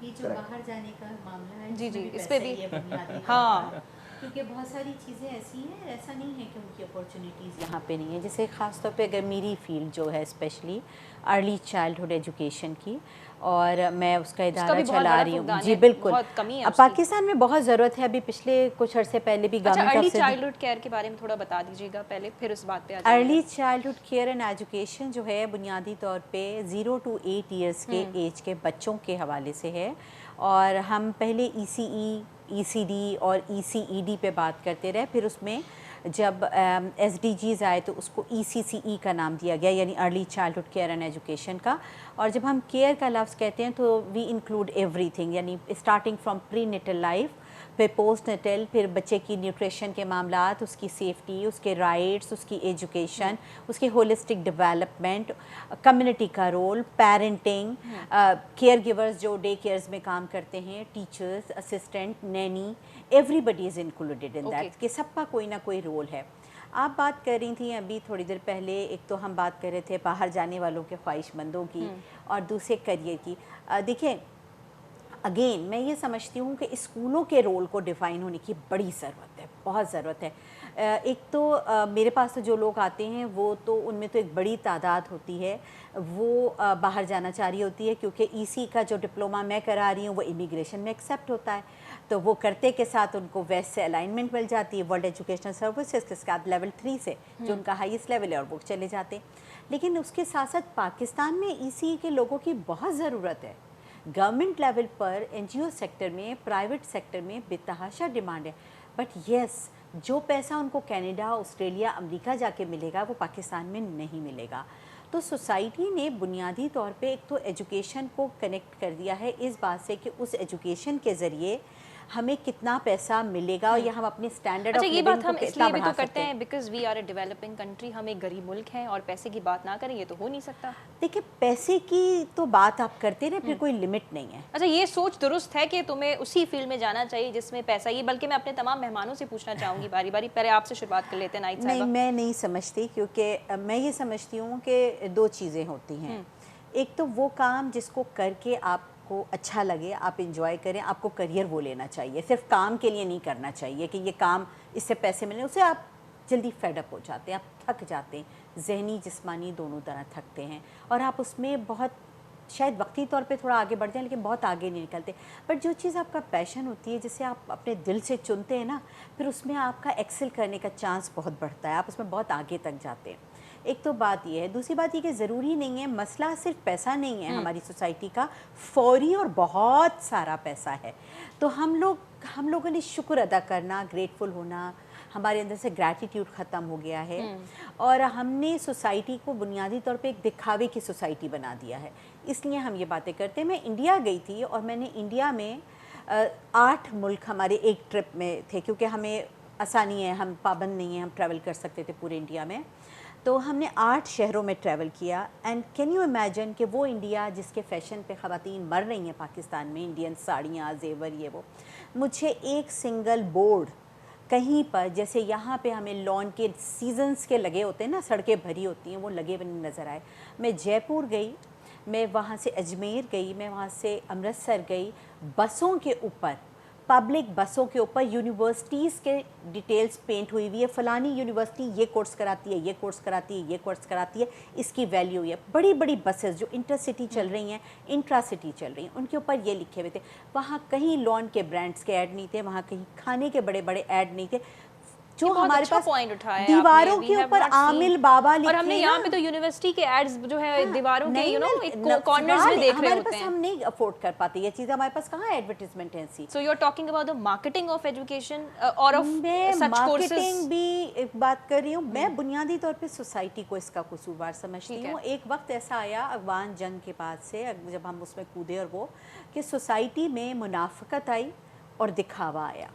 ये जो बाहर जाने का मामला है, जी, इसमें इस पे भी पैसा ही है बुनियादी हाँ। तौर पर। क्योंकि बहुत सारी चीज़ें ऐसी हैं, ऐसा नहीं है कि उनकी अपॉर्चुनिटीज़ यहाँ पे नहीं है। जैसे ख़ास तौर पे अगर मेरी फील्ड जो है स्पेशली अर्ली चाइल्डहुड एजुकेशन की, और मैं उसका इदारा भी बहुत चला बड़ा रही हूँ। फुकदान जी है, बिल्कुल। बहुत कमी है अब उसकी। पाकिस्तान में बहुत ज़रूरत है। अभी पिछले कुछ अरसे पहले भी अच्छा, government early of childhood care के बारे में थोड़ा बता दीजिएगा पहले, फिर उस बात पे आ जाएंगे। Early childhood care and education जो है बुनियादी तौर पे 0 to 8 ईयर्स के एज के बच्चों के हवाले से है। और हम पहले ECE, ECD और ECED पे बात करते रहे, फिर उसमें जब SDGs आए तो उसको ECCE का नाम दिया गया, यानी early childhood care and education का। और जब हम केयर का लफ्ज़ कहते हैं तो वी इंक्लूड एवरीथिंग, यानी starting from prenatal life, फिर पोस्ट नेटल, फिर बच्चे की न्यूट्रिशन के मामलात, उसकी सेफ्टी, उसके राइट्स, उसकी एजुकेशन, उसकी होलिस्टिक डेवलपमेंट, कम्युनिटी का रोल, पेरेंटिंग, केयर गिवर्स जो डे केयर्स में काम करते हैं, teachers, assistant, Naini, everybody is included in that, कि सबका कोई ना कोई रोल है। आप बात कर रही थी अभी थोड़ी देर पहले, एक तो हम बात कर रहे थे बाहर जाने वालों के ख्वाहिशमंदों की, और दूसरे करियर की। देखिए अगेन मैं ये समझती हूँ कि स्कूलों के रोल को डिफ़ाइन होने की बड़ी ज़रूरत है, बहुत ज़रूरत है। एक तो मेरे पास तो जो लोग आते हैं वो तो उनमें तो एक बड़ी तादाद होती है, वो बाहर जाना चाह रही होती है, क्योंकि EC का जो डिप्लोमा मैं करा रही हूँ वो इमिग्रेशन में एक्सेप्ट होता है, तो वो करते के साथ उनको वेस्ट से अलाइनमेंट मिल जाती है, वर्ल्ड एजुकेशनल सर्विसेज के साथ लेवल 3 से, जो उनका हाईएस्ट लेवल है, और वो चले जाते हैं। लेकिन उसके साथ साथ पाकिस्तान में ECE के लोगों की बहुत ज़रूरत है। गवर्नमेंट लेवल पर, NGO सेक्टर में, प्राइवेट सेक्टर में बेतहाशा डिमांड है। बट येस, जो पैसा उनको कनाडा, ऑस्ट्रेलिया, अमेरिका जाके मिलेगा वो पाकिस्तान में नहीं मिलेगा। तो सोसाइटी ने बुनियादी तौर पे एक तो एजुकेशन को कनेक्ट कर दिया है इस बात से कि उस एजुकेशन के ज़रिए हमें कितना पैसा मिलेगा, या हम अपने स्टैंडर्ड अच्छा, ऑफ ये लिविंग बात को हम कितना इसलिए भी बढ़ा तो करते सकते हैं। हैं because we are a developing country, हम एक गरीब मुल्क हैं, और पैसे की बात ना करें ये तो हो नहीं सकता। देखिए पैसे की तो बात आप करते रहे, फिर कोई लिमिट नहीं है। अच्छा, ये सोच दुरुस्त है कि तुम्हें उसी फील्ड में जाना चाहिए जिसमें पैसा ही, बल्कि मैं अपने तमाम मेहमानों से पूछना चाहूँगी बारी बारी, पहले आपसे शुरुआत कर लेते हैं नाइक नहीं, साहिबा। मैं नहीं समझती, क्योंकि मैं ये समझती हूँ कि दो चीज़ें होती हैं। एक तो वो काम जिसको करके आपको अच्छा लगे, आप इंजॉय करें, आपको करियर वो लेना चाहिए, सिर्फ काम के लिए नहीं करना चाहिए कि ये काम इससे पैसे मिले, उससे आप जल्दी फेडअप हो जाते हैं, आप थक जाते हैं, जहनी जिस्मानी दोनों तरह थकते हैं, और आप उसमें बहुत शायद वक्ती तौर पे थोड़ा आगे बढ़ जाए, लेकिन बहुत आगे नहीं निकलते। बट जो चीज़ आपका पैशन होती है, जिसे आप अपने दिल से चुनते हैं ना, फिर उसमें आपका एक्सेल करने का चांस बहुत बढ़ता है, आप उसमें बहुत आगे तक जाते हैं। एक तो बात ये है। दूसरी बात ये कि ज़रूरी नहीं है, मसला सिर्फ पैसा नहीं है, हमारी सोसाइटी का फौरी और बहुत सारा पैसा है। तो हम लोगों ने शुक्र अदा करना, ग्रेटफुल होना, हमारे अंदर से ग्रैटिट्यूड ख़त्म हो गया है, और हमने सोसाइटी को बुनियादी तौर पे एक दिखावे की सोसाइटी बना दिया है। इसलिए हम ये बातें करते हैं। मैं इंडिया गई थी, और मैंने इंडिया में 8 मुल्क हमारे एक ट्रिप में थे, क्योंकि हमें आसानी है, हम पाबंद नहीं हैं, हम ट्रैवल कर सकते थे पूरे इंडिया में। तो हमने 8 शहरों में ट्रैवल किया। एंड कैन यू इमेजिन कि वो इंडिया जिसके फ़ैशन पे ख़वातीन मर रही हैं पाकिस्तान में, इंडियन साड़ियाँ, जेवर, ये वो, मुझे एक सिंगल बोर्ड कहीं पर, जैसे यहाँ पे हमें लॉन के सीजन्स के लगे होते हैं ना, सड़कें भरी होती हैं, वो लगे हुए नज़र आए। मैं जयपुर गई, मैं वहाँ से अजमेर गई, मैं वहाँ से अमृतसर गई, बसों के ऊपर, पब्लिक बसों के ऊपर यूनिवर्सिटीज़ के डिटेल्स पेंट हुई हुई है, फ़लानी यूनिवर्सिटी ये कोर्स कराती है, ये कोर्स कराती है, ये कोर्स कराती है, इसकी वैल्यू है। बड़ी बड़ी बसेस जो इंटरसिटी चल रही हैं, इंट्रा सिटी चल रही हैं, उनके ऊपर ये लिखे हुए थे। वहाँ कहीं लॉन के ब्रांड्स के ऐड नहीं थे, वहाँ कहीं खाने के बड़े बड़े ऐड नहीं थे। जो हमारे अच्छा पास पॉइंट उठाया दीवारों के ऊपर आमिल बाबा लिखे, और हमने यहाँ पे तो यूनिवर्सिटी के एड्स जो है दीवारों के कॉर्नर्स में देख रहे होते हैं। हम नहीं अफोर्ड कर पाते ये चीज़, हमारे पास कहाँ एडवर्टाइजमेंट है ऐसी। So you are talking about the marketing of education और ऑफ सच कोर्सेज। मार्केटिंग भी एक बात कर रही हूँ मैं, बुनियादी तौर पे सोसाइटी को इसका कसूरवार समझती हूँ। एक वक्त ऐसा आया अफगान जंग के बाद से, जब हम उसमें कूदे, और वो कि सोसाइटी में मुनाफकत आई और दिखावा आया।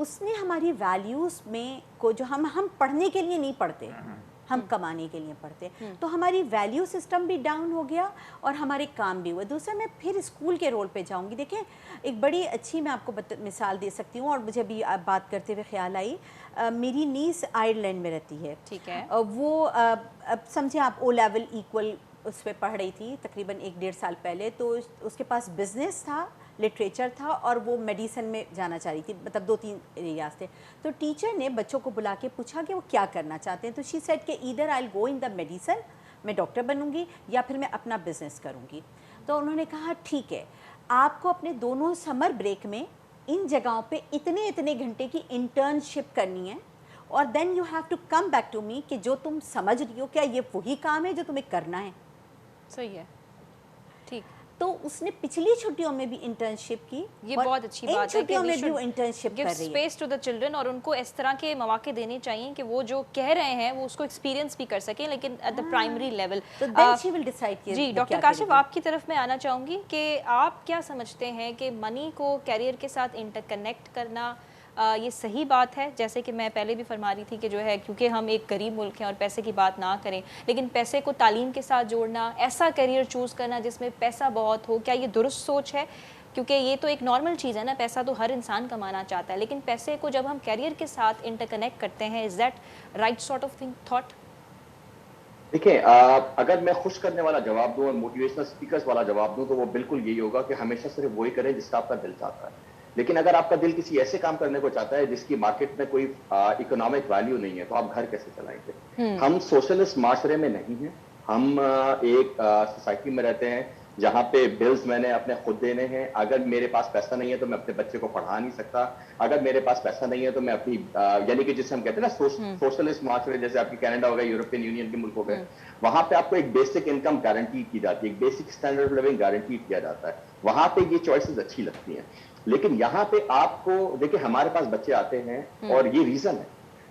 उसने हमारी वैल्यूज़ में को जो हम पढ़ने के लिए नहीं पढ़ते, हम कमाने के लिए पढ़ते, तो हमारी वैल्यू सिस्टम भी डाउन हो गया और हमारे काम भी हुए। दूसरा, मैं फिर स्कूल के रोल पे जाऊंगी। देखिए, एक बड़ी अच्छी मैं आपको मिसाल दे सकती हूँ, और मुझे अभी बात करते हुए ख्याल आई, मेरी नीस आयरलैंड में रहती है। ठीक है। वो अब समझे आप, ओ लेवल इक्वल उस पर पढ़ रही थी तकरीबन 1-1.5 साल पहले। तो उसके पास बिजनेस था, लिटरेचर था, और वो मेडिसिन में जाना चाह रही थी, मतलब 2-3 एरियाज थे। तो टीचर ने बच्चों को बुला के पूछा कि वो क्या करना चाहते हैं। तो शी सेड कि either I will go in the medicine, मैं डॉक्टर बनूंगी, या फिर मैं अपना बिजनेस करूंगी। तो उन्होंने कहा ठीक है, आपको अपने दोनों समर ब्रेक में इन जगहों पे इतने इतने घंटे की इंटर्नशिप करनी है, और then you have to come back to me कि जो तुम समझ रही हो क्या ये वही काम है जो तुम्हें करना है। सही है, ठीक। तो उसने पिछली छुट्टियों में भी इंटर्नशिप की। ये और बहुत अच्छी इन बात है कि छुट्टियों में भी वो इंटर्नशिप कर गिव रही है। स्पेस टू द चिल्ड्रन, और उनको इस तरह के मौके देने चाहिए कि वो जो कह रहे हैं वो उसको एक्सपीरियंस भी कर सकें, लेकिन एट द प्राइमरी लेवल। तो देन शी विल डिसाइड कि जी, वो डॉक्टर क्या काशिफ, करेगी। आपकी तरफ मैं आना चाहूँगी कि आप क्या समझते हैं कि मनी को कैरियर के साथ इंटरकनेक्ट करना ये सही बात है? जैसे कि मैं पहले भी फरमा रही थी कि जो है, क्योंकि हम एक गरीब मुल्क हैं और पैसे की बात ना करें, लेकिन पैसे को तालीम के साथ जोड़ना, ऐसा करियर चूज़ करना जिसमें पैसा बहुत हो, क्या ये दुरुस्त सोच है? क्योंकि ये तो एक नॉर्मल चीज़ है ना, पैसा तो हर इंसान कमाना चाहता है, लेकिन पैसे को जब हम कैरियर के साथ इंटरकनेक्ट करते हैं, is that right sort of thing thought? देखिए, अगर मैं खुश करने वाला जवाब दूं और मोटिवेशनल स्पीकर्स वाला जवाब दूं, तो वो बिल्कुल यही होगा कि हमेशा सिर्फ वही करें जिसका आपका दिल चाहता है। लेकिन अगर आपका दिल किसी ऐसे काम करने को चाहता है जिसकी मार्केट में कोई इकोनॉमिक वैल्यू नहीं है, तो आप घर कैसे चलाएंगे? हम सोशलिस्ट माशरे में नहीं हैं, हम एक सोसाइटी में रहते हैं जहां पे बिल्स मैंने अपने खुद देने हैं। अगर मेरे पास पैसा नहीं है तो मैं अपने बच्चे को पढ़ा नहीं सकता। अगर मेरे पास पैसा नहीं है तो मैं अपनी यानी कि जिसे हम कहते हैं ना सोशलिस्ट माशरे, जैसे आपकी कनाडा हो गया, यूरोपियन यूनियन के मुल्क हो गए, वहां पे आपको एक बेसिक इनकम गारंटी की जाती है, एक basic standard of living guarantee किया जाता है। वहां पे ये चॉइसेस अच्छी लगती हैं। लेकिन यहाँ पे आपको देखिए, हमारे पास बच्चे आते हैं और ये रीजन है।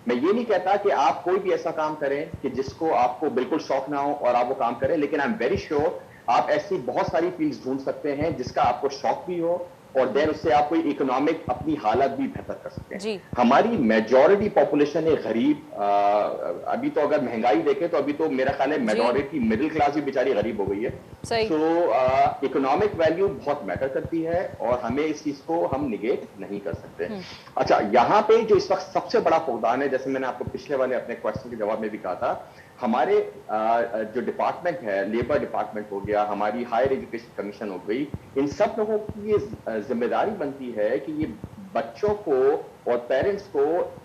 मैं ये नहीं कहता कि आप कोई भी ऐसा काम करें कि जिसको आपको बिल्कुल शौक ना हो और आप वो काम करें, लेकिन आई एम वेरी श्योर आप ऐसी बहुत सारी फील्ड्स ढूंढ सकते हैं जिसका आपको शौक भी हो, और देन उससे आप कोई इकोनॉमिक अपनी हालत भी बेहतर कर सकते हैं। हमारी मेजॉरिटी पॉपुलेशन है गरीब। अभी तो अगर महंगाई देखें तो अभी तो मेरा ख्याल है मेजॉरिटी मिडिल क्लास भी बेचारी गरीब हो गई है। तो इकोनॉमिक वैल्यू बहुत मैटर करती है और हमें इस चीज को हम निगेट नहीं कर सकते। अच्छा, यहाँ पे जो इस वक्त सबसे बड़ा फुकदान है, जैसे मैंने आपको पिछले वाले अपने क्वेश्चन के जवाब में भी कहा था, हमारे जो डिपार्टमेंट है, लेबर डिपार्टमेंट हो गया, हमारी हायर एजुकेशन कमीशन हो गई, इन सब लोगों की ये जिम्मेदारी बनती है कि ये बच्चों को और पेरेंट्स को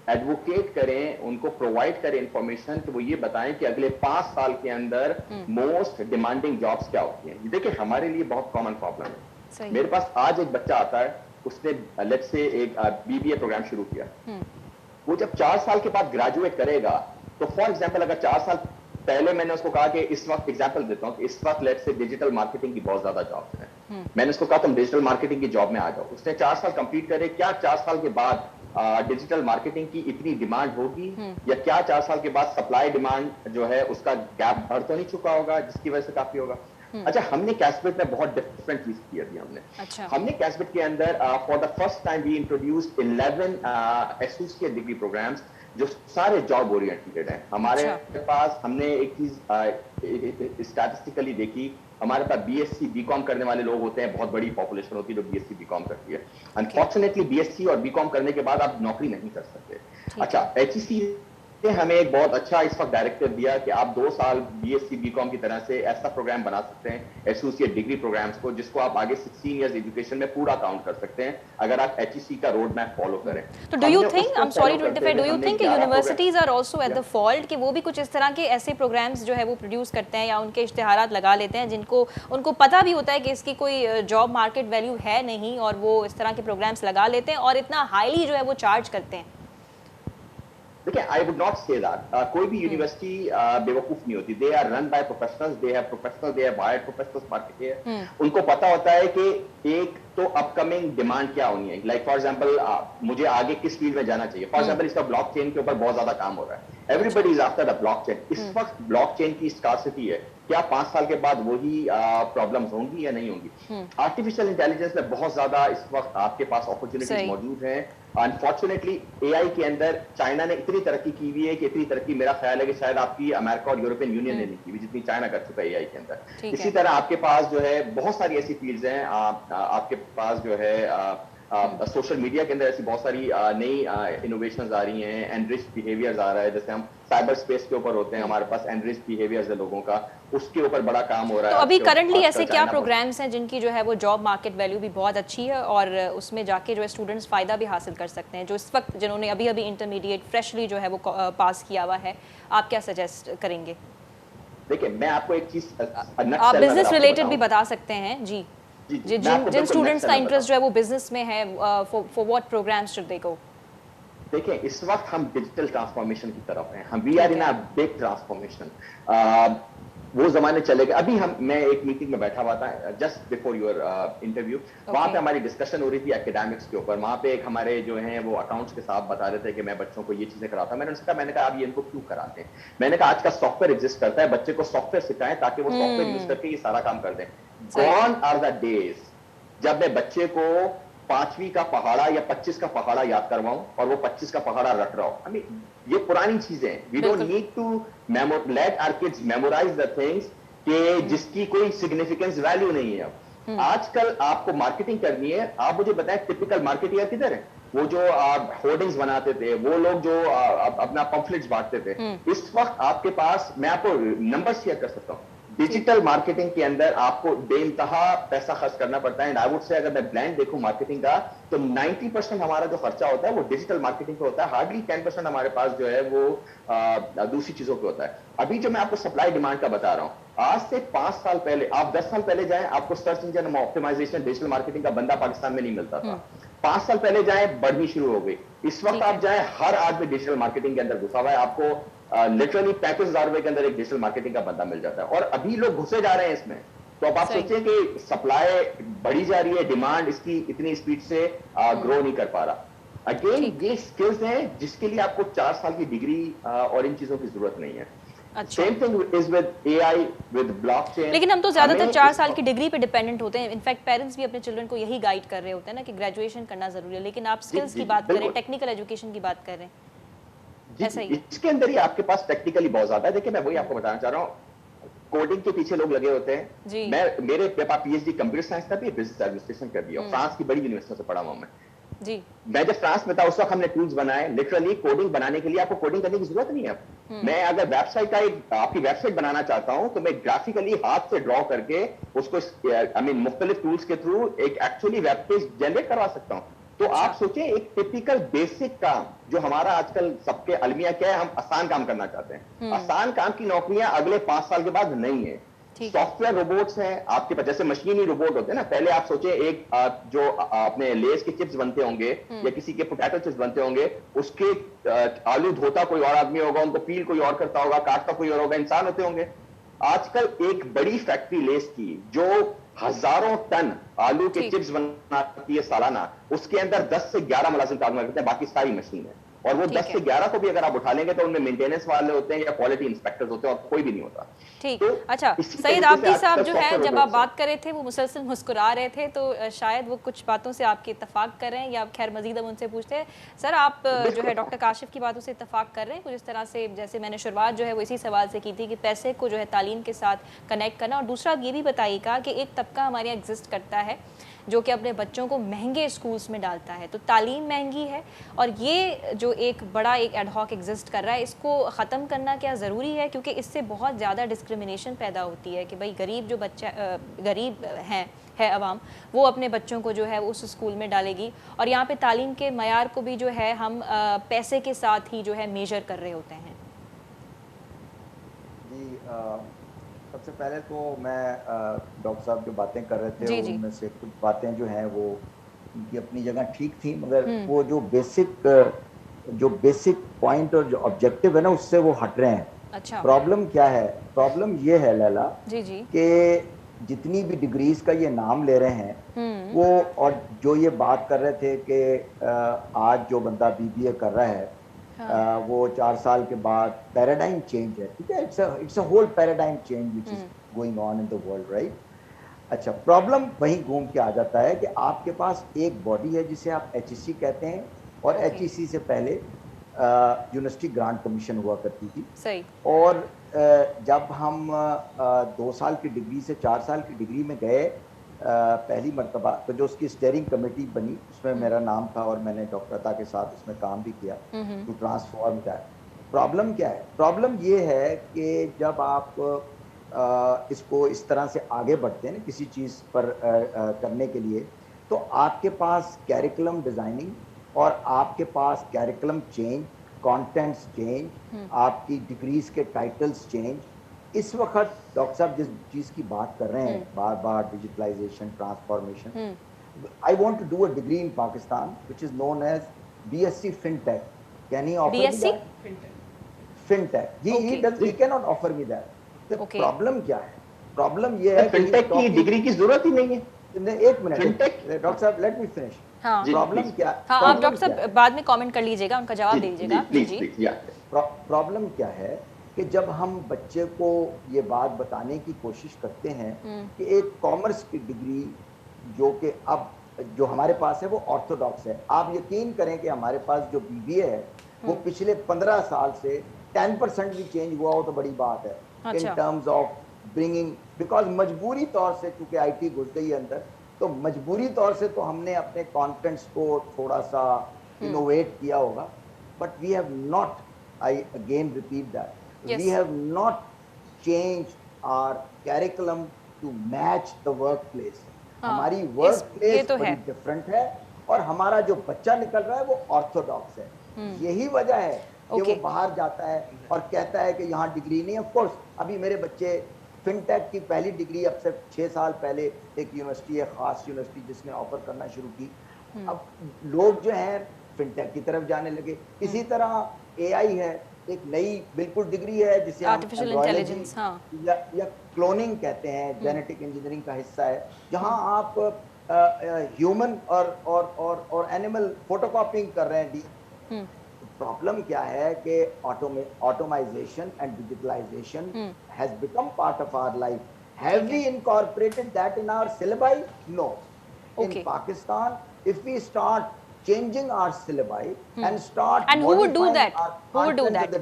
एडवोकेट करें, उनको प्रोवाइड करें इंफॉर्मेशन, कि वो ये बताएं कि अगले 5 साल के अंदर मोस्ट डिमांडिंग जॉब्स क्या होती हैं। देखिए, हमारे लिए बहुत कॉमन प्रॉब्लम है। मेरे पास आज एक बच्चा आता है, उसने लेट्स से एक बीबीए प्रोग्राम शुरू किया। वो जब 4 साल के बाद ग्रेजुएट करेगा, तो फॉर एग्जाम्पल अगर 4 साल पहले मैंने उसको कहा कि इस वक्त एग्जाम्पल देता हूं कि इस वक्त लेट्स से डिजिटल मार्केटिंग की बहुत ज्यादा जॉब्स हैं, मैंने उसको कहा तुम डिजिटल मार्केटिंग की जॉब में आ जाओ। उसने 4 साल कंप्लीट करे, क्या 4 साल के बाद डिजिटल मार्केटिंग की इतनी डिमांड होगी, या क्या 4 साल के बाद सप्लाई डिमांड जो है उसका गैप भर तो नहीं चुका होगा जिसकी वजह से काफी होगा। अच्छा, हमने कैशबेट में बहुत डिफरेंट चीज की अभी हमने कैशबेट के अंदर for the first time we introduced 11 associate degree programmes जो सारे जॉब ओरिएंटेड हैं। हमारे पास हमने एक चीज स्टैटिस्टिकली देखी, हमारे पास बीएससी बीकॉम करने वाले लोग होते हैं, बहुत बड़ी पॉपुलेशन होती है जो बीएससी बीकॉम करती है। अनफॉर्चुनेटली बीएससी और बीकॉम करने के बाद आप नौकरी नहीं कर सकते। अच्छा, एचईसी ने हमें एक बहुत अच्छा इस वक्त डायरेक्टिव दिया कि आप 2 साल बीएससी बीकॉम की तरह से ऐसा प्रोग्राम बना सकते हैं, एसोसिएट डिग्री प्रोग्राम्स को, जिसको आप आगे 16 इयर्स एजुकेशन में पूरा काउंट कर सकते हैं अगर आप एचईसी का रोड मैप फॉलो करें। तो do you think, I am sorry to interfere, do you think कि universities are also at the fault कि वो भी कुछ इस तरह के ऐसे प्रोग्राम्स जो है वो प्रोड्यूस करते हैं या उनके इश्तिहारात लगा लेते हैं जिनको उनको पता भी होता है कि इसकी कोई जॉब मार्केट वैल्यू है नहीं, और वो इस तरह के प्रोग्राम्स लगा लेते हैं और इतना हाईली जो है वो चार्ज करते हैं? देखिए, I would not say that कोई भी यूनिवर्सिटी बेवकूफ नहीं होती। They are run by professionals, they have professionals, they have hired professionals market here. उनको पता होता है कि एक तो अपकमिंग डिमांड क्या होनी है। लाइक फॉर एग्जांपल मुझे आगे किस फील्ड में जाना चाहिए। फॉर एग्जांपल इसका ब्लॉकचेन के ऊपर बहुत ज्यादा काम हो रहा है, everybody is after the blockchain. इस वक्त ब्लॉकचेन की स्कार्सिटी है, क्या 5 साल के बाद वही प्रॉब्लम्स होंगी या नहीं होंगी? आर्टिफिशियल इंटेलिजेंस में बहुत ज्यादा इस वक्त आपके पास अपॉर्चुनिटीज मौजूद हैं। अनफॉर्चुनेटली एआई के अंदर चाइना ने इतनी तरक्की की हुई है कि इतनी तरक्की मेरा ख्याल है कि शायद आपकी अमेरिका और यूरोपियन यूनियन ने नहीं की हुई जितनी चाइना कर चुका है एआई के अंदर। इसी तरह आपके पास जो है बहुत सारी ऐसी फील्ड्स हैं, आपके पास जो है सोशल मीडिया के अंदर ऐसी बहुत सारी नई इनोवेशंस आ रही हैं, एनरिच्ड बिहेवियर्स आ रहा है, जैसे हम साइबर स्पेस के ऊपर होते हैं, हमारे पास एनरिच्ड बिहेवियर्स है लोगों का, उसके ऊपर बड़ा काम हो रहा है। तो अभी करंटली ऐसे क्या प्रोग्राम्स हैं जिनकी जो है वो जॉब मार्केट वैल्यू भी बहुत अच्छी है और उसमें जाके जो है स्टूडेंट्स फ़ायदा भी हासिल कर सकते हैं, जो इस वक्त जिन्होंने अभी अभी इंटरमीडिएट फ्रेशली जो है वो पास किया हुआ है, आप क्या सजेस्ट करेंगे? देखिए मैं आपको एक चीज, आप बिजनेस रिलेटेड भी बता सकते हैं जी, जिन स्टूडेंट्स का इंटरेस्ट जो है वो बिजनेस में है, for what programs should they go? देखिए इस वक्त हम डिजिटल ट्रांसफॉर्मेशन की तरफ हैं, हम we are in a big transformation. वो जमाने चले गए। अभी मैं एक मीटिंग में बैठा हुआ था जस्ट बिफोर योर इंटरव्यू, वहां पे हमारी डिस्कशन हो रही थी एकेडमिक्स के ऊपर। वहां पे एक हमारे जो हैं वो अकाउंट्स के साथ बता रहे थे कि मैं बच्चों को ये चीजें कराता। मैंने कहा आप ये इनको क्यों कराते हैं? मैंने कहा आज का सॉफ्टवेयर एग्जिस्ट करता है, बच्चे को सॉफ्टवेयर सिखाएं ताकि वो सॉफ्टवेयर यूज करके ये सारा काम कर दें। गॉन आर द डेज जब मैं बच्चे को 5वीं का पहाड़ा या 25 का पहाड़ा याद करवाऊं और वो 25 का पहाड़ा रट रहा हो। ये पुरानी चीजें हैं। We don't need to let our kids memorise the things कि जिसकी कोई सिग्निफिकेंस वैल्यू नहीं है। अब आजकल आपको मार्केटिंग करनी है, आप मुझे बताएं टिपिकल मार्केटिंग किधर है? वो जो होर्डिंग्स बनाते थे, वो लोग जो अपना पंफलेट्स बांटते थे, इस वक्त आपके पास, मैं आपको नंबर शेयर कर सकता हूँ, डिजिटल मार्केटिंग के अंदर आपको बेइंतहा पैसा खर्च करना पड़ता है। एंड आई वुड से अगर मैं ब्लैंड देखूं मार्केटिंग का, तो 90% हमारा जो खर्चा होता है वो डिजिटल मार्केटिंग पे होता है। हार्डली 10% हमारे पास जो है वो दूसरी चीजों पे होता है। अभी जो मैं आपको सप्लाई डिमांड का बता रहा हूं, आज से 5 साल पहले, आप 10 साल पहले जाएं, आपको search engine optimisation digital marketing का बंदा पाकिस्तान में नहीं मिलता था। 5 साल पहले जाएं, बढ़नी शुरू हो गई। इस वक्त आप जाएं, हर आदमी डिजिटल मार्केटिंग के अंदर घुसा हुआ है। आपको लिटरली 35,000 रुपए के अंदर एक डिजिटल मार्केटिंग का बंदा मिल जाता है, और अभी लोग घुसे जा रहे हैं इसमें। तो अब आप सोचिए कि सप्लाई बढ़ी जा रही है, डिमांड इसकी इतनी स्पीड से ग्रो नहीं कर पा रहा। अगेन ये स्किल्स हैं जिसके लिए आपको 4 साल की डिग्री और इन चीजों की जरूरत नहीं है। Same thing is with AI, with blockchain. लेकिन हम तो ज्यादातर 4 साल की डिग्री पे डिपेंडेंट होते हैं। इनफैक्ट पेरेंट्स भी अपने चिल्ड्रन को यही गाइड कर रहे होते हैं ना कि ग्रेजुएशन करना जरूरी है, लेकिन आप स्किल्स की बात करें, टेक्निकल एजुकेशन की बात करें, ऐसा ही इसके अंदर ही आपके पास टेक्निकली बहुत ज्यादा है। देखिए मैं वही आपको बताना चाह रहा हूँ, कोडिंग के पीछे लोग लगे होते हैं। मेरे पास पीएचडी कंप्यूटर साइंस का भी, बिजनेस एडमिनिस्ट्रेशन कर दिया, फ्रांस की बड़ी यूनिवर्सिटी से पढ़ा हुआ मैं जी। मैं जब फ्रांस में था उस वक्त हमने टूल्स बनाए। लिटरली कोडिंग बनाने के लिए आपको कोडिंग करने की जरूरत नहीं है। मैं अगर वेबसाइट का आपकी वेबसाइट बनाना चाहता हूं तो मैं ग्राफिकली हाथ से ड्रॉ करके उसको मुख्तलिफ टूल्स के थ्रू एक एक्चुअली वेब पेज जनरेट करवा सकता हूं। तो आप सोचें, एक टिपिकल बेसिक काम जो हमारा आजकल सबके अलमिया क्या है, हम आसान काम करना चाहते हैं। आसान काम की नौकरियां अगले 5 साल के बाद नहीं है। सॉफ्टवेयर रोबोट्स हैं आपके पास, जैसे मशीनी रोबोट होते हैं ना। पहले आप सोचे एक जो अपने लेस के चिप्स बनते होंगे या किसी के पोटैटो चिप्स बनते होंगे, उसके आलू धोता कोई और आदमी होगा, उनको पील कोई और करता होगा, काटता कोई और होगा, इंसान होते होंगे। आजकल एक बड़ी फैक्ट्री लेस की जो हजारों टन आलू के चिप्स बनाती है सालाना, उसके अंदर 10 से 11 मुलाजिम काम करते हैं, बाकी सारी मशीन है। और वो 10 से 11 को भी अगर आप उठा लेंगे तो उनमें मेंटेनेंस वाले होते हैं या क्वालिटी इंस्पेक्टर्स होते हैं, और कोई भी नहीं होता। ठीक। तो अच्छा, सईद आबिदी साहब जो है, जब आप बात कर रहे थे वो मुसलसल मुस्कुरा रहे थे, तो शायद वो कुछ बातों से आपके इत्तेफाक कर रहे हैं, या आप खैर मजीद हम उनसे पूछते हैं। सर आप जो है डॉक्टर काशिफ की बातों से इत्तेफाक कर रहे हैं कुछ इस तरह से, जैसे मैंने शुरुआत जो है वो इसी सवाल से की थी कि पैसे को जो है तालीम के साथ कनेक्ट करना। और दूसरा ये भी बताइएगा कि एक तबका हमारे यहाँ एग्जिस्ट करता है जो कि अपने बच्चों को महंगे स्कूल्स में डालता है, तो तालीम महंगी है, और ये जो एक बड़ा एक एडहॉक एग्जिस्ट कर रहा है, इसको ख़त्म करना क्या ज़रूरी है? क्योंकि इससे बहुत ज़्यादा डिस्क्रिमिनेशन पैदा होती है कि भाई गरीब जो बच्चा गरीब है अवाम, वो अपने बच्चों को जो है उस स्कूल में डालेगी, और यहाँ पे तालीम के मयार को भी जो है हम पैसे के साथ ही जो है मेजर कर रहे होते हैं। जी सबसे पहले तो मैं डॉक्टर साहब जो बातें कर रहे थे उनमें से कुछ बातें जो हैं वो उनकी अपनी जगह ठीक थी, मगर वो जो बेसिक पॉइंट और जो ऑब्जेक्टिव है ना, उससे वो हट रहे हैं। अच्छा। प्रॉब्लम क्या है? प्रॉब्लम ये है लैला जी कि जितनी भी डिग्रीज का ये नाम ले रहे हैं वो, और जो ये बात कर रहे थे कि आज जो बंदा BBA कर रहा है वो 4 साल के बाद पैराडाइम चेंज है, ठीक है, it's a whole paradigm change which is going on in the world, right. अच्छा, प्रॉब्लम वहीं घूम के आ जाता है कि आपके पास एक बॉडी है जिसे आप HEC कहते हैं, और HEC से पहले यूनिवर्सिटी ग्रांट कमीशन हुआ करती थी। सही। और जब हम 2 साल की डिग्री से 4 साल की डिग्री में गए पहली मरतबा, तो जो उसकी स्टेयरिंग कमेटी बनी उसमें मेरा नाम था और मैंने डॉक्टर अता के साथ उसमें काम भी किया टू ट्रांसफॉर्म दैट। प्रॉब्लम क्या है? प्रॉब्लम ये है कि जब आप इसको इस तरह से आगे बढ़ते हैं किसी चीज़ पर करने के लिए, तो आपके पास कैरिकुलम डिज़ाइनिंग और आपके पास कैरिकुलम चेंज, कंटेंट्स चेंज, आपकी डिग्रीज के टाइटल्स चेंज। इस वक्त डॉक्टर साहब जिस चीज़ की बात कर रहे हैं बार बार, digitalization, transformation, I want to do a degree in Pakistan which is known as BSc FinTech. Can he offer BSc? me that? FinTech. He cannot offer me that. The problem क्या है? प्रॉब्लम ये है फिनटेक की डिग्री की जरूरत ही नहीं है। एक मिनट डॉक्टर साहब, लेट मी फिनिश। प्रॉब्लम क्या? हाँ, आप डॉक्टर साहब बाद में कमेंट कर लीजिएगा, उनका जवाब दे दीजिएगा। जी। प्रॉब्लम क्या है कि जब हम बच्चे को ये बात बताने की कोशिश करते हैं कि एक कॉमर्स की डिग्री जो कि अब जो हमारे पास है वो ऑर्थोडॉक्स है, आप यकीन करें कि हमारे पास जो BBA है वो पिछले 15 साल से 10% भी चेंज हुआ हो तो बड़ी बात है। In terms of bringing, because मजबूरी तौर से चूंकि IT घुस गई है अंदर, तो मजबूरी तौर से तो हमने अपने कॉन्टेंट्स को थोड़ा सा इनोवेट किया होगा, but we have not, I again repeat that, we have not change our curriculum to match the workplace. हमारी वर्क प्लेस बड़ी डिफरेंट है और हमारा जो बच्चा निकल रहा है वो ऑर्थोडॉक्स है। यही वजह है कि वो बाहर जाता है और कहता है कि यहाँ डिग्री नहीं। ऑफ कोर्स अभी मेरे बच्चे फिनटेक की पहली डिग्री अब से 6 साल पहले एक यूनिवर्सिटी है, खास यूनिवर्सिटी, जिसने ऑफर करना शुरू की। अब लोग जो हैं फिनटेक की तरफ जाने लगे। इसी तरह AI है, एक नई बिल्कुल डिग्री है जिसे आर्टिफिशियल इंटेलिजेंस या क्लोनिंग कहते हैं, जेनेटिक इंजीनियरिंग का हिस्सा है, जहां आप ह्यूमन और एनिमल फोटोकॉपिंग कर रहे हैं। प्रॉब्लम क्या है कि automisation and digitalisation has become part of our life. Have we incorporated that in our syllabus? No. In Pakistan, if we start changing our syllabi and start and who would do that? Who would do that?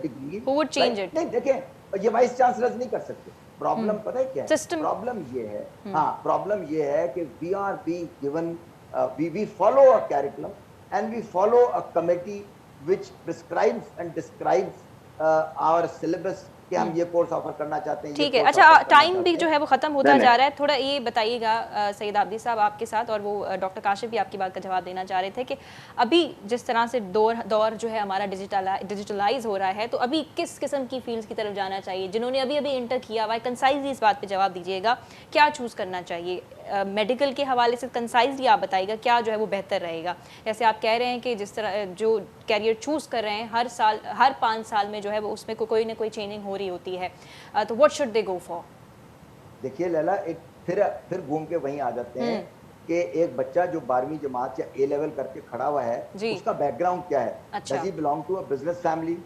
Who would change it? नहीं, देखिए ये वाइस चांसलर्स नहीं कर सकते। प्रॉब्लम पता है क्या है? प्रॉब्लम ये है, हाँ, प्रॉब्लम ये है कि we are being given, we follow a curriculum and we follow a committee which prescribes and describes our syllabus कि हम ये कोर्स ऑफर करना चाहते हैं। ठीक है, अच्छा, टाइम भी जो है वो खत्म होता जा रहा है। थोड़ा ये बताइएगा सईद आबदी साहब आपके साथ, और वो डॉक्टर काशिफ भी आपकी बात का जवाब देना चाह रहे थे कि अभी जिस तरह से दौर जो है हमारा डिजिटलाइज हो रहा है, तो अभी किस किस्म की फील्ड्स की तरफ जाना चाहिए? जिन्होंने अभी अभी इंटर किया हुआ है, कंसाइजली इस बात पे जवाब दीजिएगा, क्या चूज़ करना चाहिए? मेडिकल के हवाले से कंसाइजली आप बताइएगा क्या जो है वो बेहतर रहेगा। जैसे आप कह रहे हैं कि जिस तरह जो कैरियर चूज़ कर रहे हैं हर साल, हर 5 साल में जो है वो उसमें कोई ना कोई चेंजिंग हो रही होती है, तो what should they go for? देखिए लैला, एक फिर घूम के वहीं आ जाते हैं कि एक बच्चा जो 12वीं जमात या A लेवल करके खड़ा हुआ है, उसका बैकग्राउंड क्या है? Does he belong to a business family?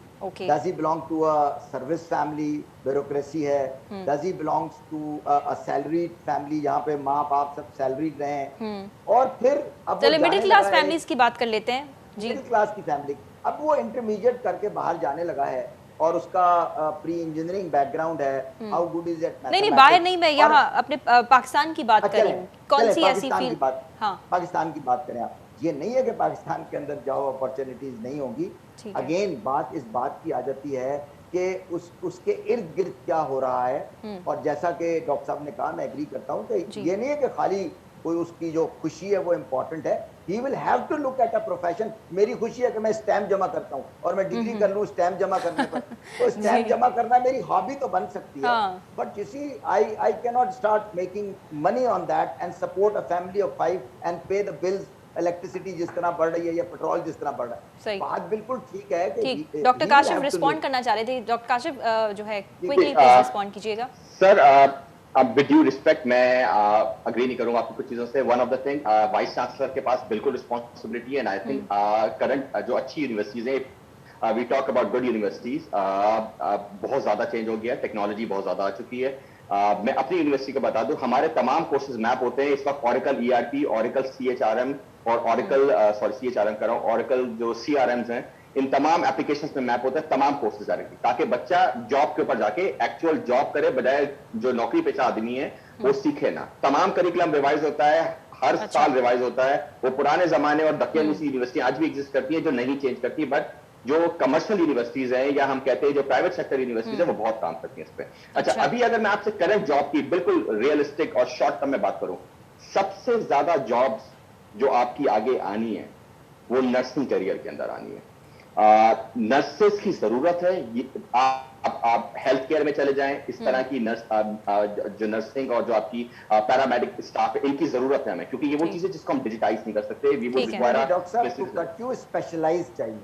Does he belong to a service family? Bureaucracy है? Does he belongs to a salaried family, यहाँ पे माँ बाप सब सैलरीड रहे हैं? और फिर अब चलिए मिडिल क्लास फैमिलीज की बात कर लेते हैं जी। मिडिल क्लास की फैमिली, अब वो इंटरमीडिएट करके बाहर जाने लगा है और उसका प्री इंजीनियरिंग बैकग्राउंड है। How good is it? नहीं, बाहर नहीं, मैं यहाँ अपने पाकिस्तान की बात कर रही हूँ। कौन सी ऐसी फील्ड? पाकिस्तान की बात करें आप, ये नहीं है कि पाकिस्तान के अंदर जाओ अपॉर्चुनिटीज नहीं होगी। अगेन बात इस बात की आ जाती है कि उसके इर्द गिर्द क्या हो रहा है। और जैसा कि डॉक्टर साहब ने कहा, मैं एग्री करता हूँ कि ये नहीं है कि खाली कोई उसकी जो खुशी है वो इम्पोर्टेंट है। He will have to look at a profession। मेरी खुशी है कि मैं स्टैम्प जमा करता हूँ और मैं डिग्री कर लूँ स्टैम्प जमा करने पर, तो स्टैम्प जमा करना मेरी हॉबी तो बन सकती है, but you see I cannot start making money on that and support a family of 5 and pay the bills। Electricity जिस तरह बढ़ रही है या पेट्रोल जिस तरह बढ़ रहा है, बात बिल्कुल ठीक है कि डॉक्टर काशिफ रिस्पॉन्ड करना चाह रहे थे। डॉक्टर काशिफ जो है क्विकली प्लीज रिस्पॉन्ड कीजिएगा। सर अब विद ड्यू रिस्पेक्ट मैं अग्री नहीं करूंगा आपकी कुछ चीजों से। One of the thing, vice chancellor के पास बिल्कुल रिस्पॉन्सिबिलिटी है, एंड आई थिंक करंट जो अच्छी यूनिवर्सिटीज हैं we talk about good universities, बहुत ज़्यादा चेंज हो गया, टेक्नोलॉजी बहुत ज़्यादा आ चुकी है। मैं अपनी यूनिवर्सिटी को बता दूं, हमारे तमाम कोर्सेज मैप होते हैं इस वक्त ऑरेकल ERP, ऑरेकल CHRM और ऑरेकल CHRM कर रहा हूँ, ऑरेकल जो CRMs हैं, इन तमाम एप्लीकेशंस में मैप होता है तमाम कोर्सेज डायरेक्टली, ताकि बच्चा जॉब के ऊपर जाके एक्चुअल जॉब करे, बजाय जो नौकरी पेशा आदमी है वो सीखे ना। तमाम करिकुलम रिवाइज होता है, हर साल रिवाइज होता है। वो पुराने जमाने और दक्कन यूनिवर्सिटी आज भी एग्जिस्ट करती है जो नहीं चेंज करती, बट जो कमर्शियल यूनिवर्सिटीज हैं या हम कहते हैं जो प्राइवेट सेक्टर यूनिवर्सिटीज है वो बहुत काम करती हैं इस पे। अच्छा, अभी अगर मैं आपसे करंट जॉब की बिल्कुल रियलिस्टिक और शॉर्ट टर्म में बात करूं, सबसे ज्यादा जॉब्स जो आपकी आगे आनी है वो नर्सिंग करियर के अंदर आनी है। नर्सेस की जरूरत है। आप हेल्थ केयर में चले जाएं, इस तरह की नर्स जो नर्सिंग और जो आपकी पैरामेडिक स्टाफ है, इनकी जरूरत है हमें, क्योंकि ये वो चीजें जिसको हम डिजिटाइज नहीं कर सकते। वी वुड रिक्वायर डॉक्टर साहब क्यों स्पेशलाइज चाहिए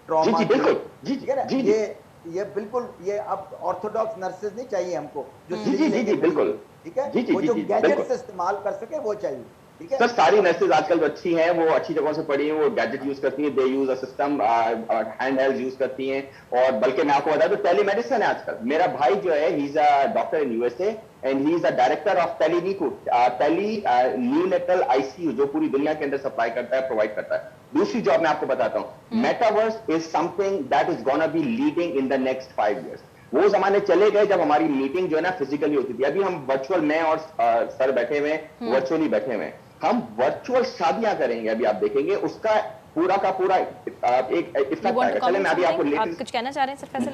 जी जी बिल्कुल जी जी जी ये बिल्कुल ये अब ऑर्थोडॉक्स नर्सेज नहीं चाहिए हमको जो जी जी जी बिल्कुल ठीक है, जी जी वो जी जो जी गैजेट्स इस्तेमाल कर सके वो चाहिए। ठीक है सर, सारी नर्सेज आजकल जो अच्छी हैं वो अच्छी जगहों से पढ़ी हैं, वो गैजेट यूज करती हैं, they use a system, hand held use करती हैं। और बल्कि मैं आपको बता दूं टेलीमेडिसिन है आजकल। मेरा भाई जो है he is a doctor in USA and he is a director of tele NICU, neonatal ICU जो पूरी दुनिया के अंदर सप्लाई करता है, प्रोवाइड करता है। दूसरी जॉब मैं आपको बताता हूँ, metaverse is something that is gonna be leading in the next 5 years। वो जमाने चले गए जब हमारी मीटिंग जो है ना फिजिकली होती थी। अभी हम वर्चुअल, मैं और सर बैठे हुए वर्चुअली बैठे हुए, हम वर्चुअल शादियां करेंगे। अभी आप देखेंगे उसका पूरा का पूरा एक इफेक्ट आएगा। चलिए मैं अभी आपको आप कुछ कहना चाह रहे हैं सर फैसल?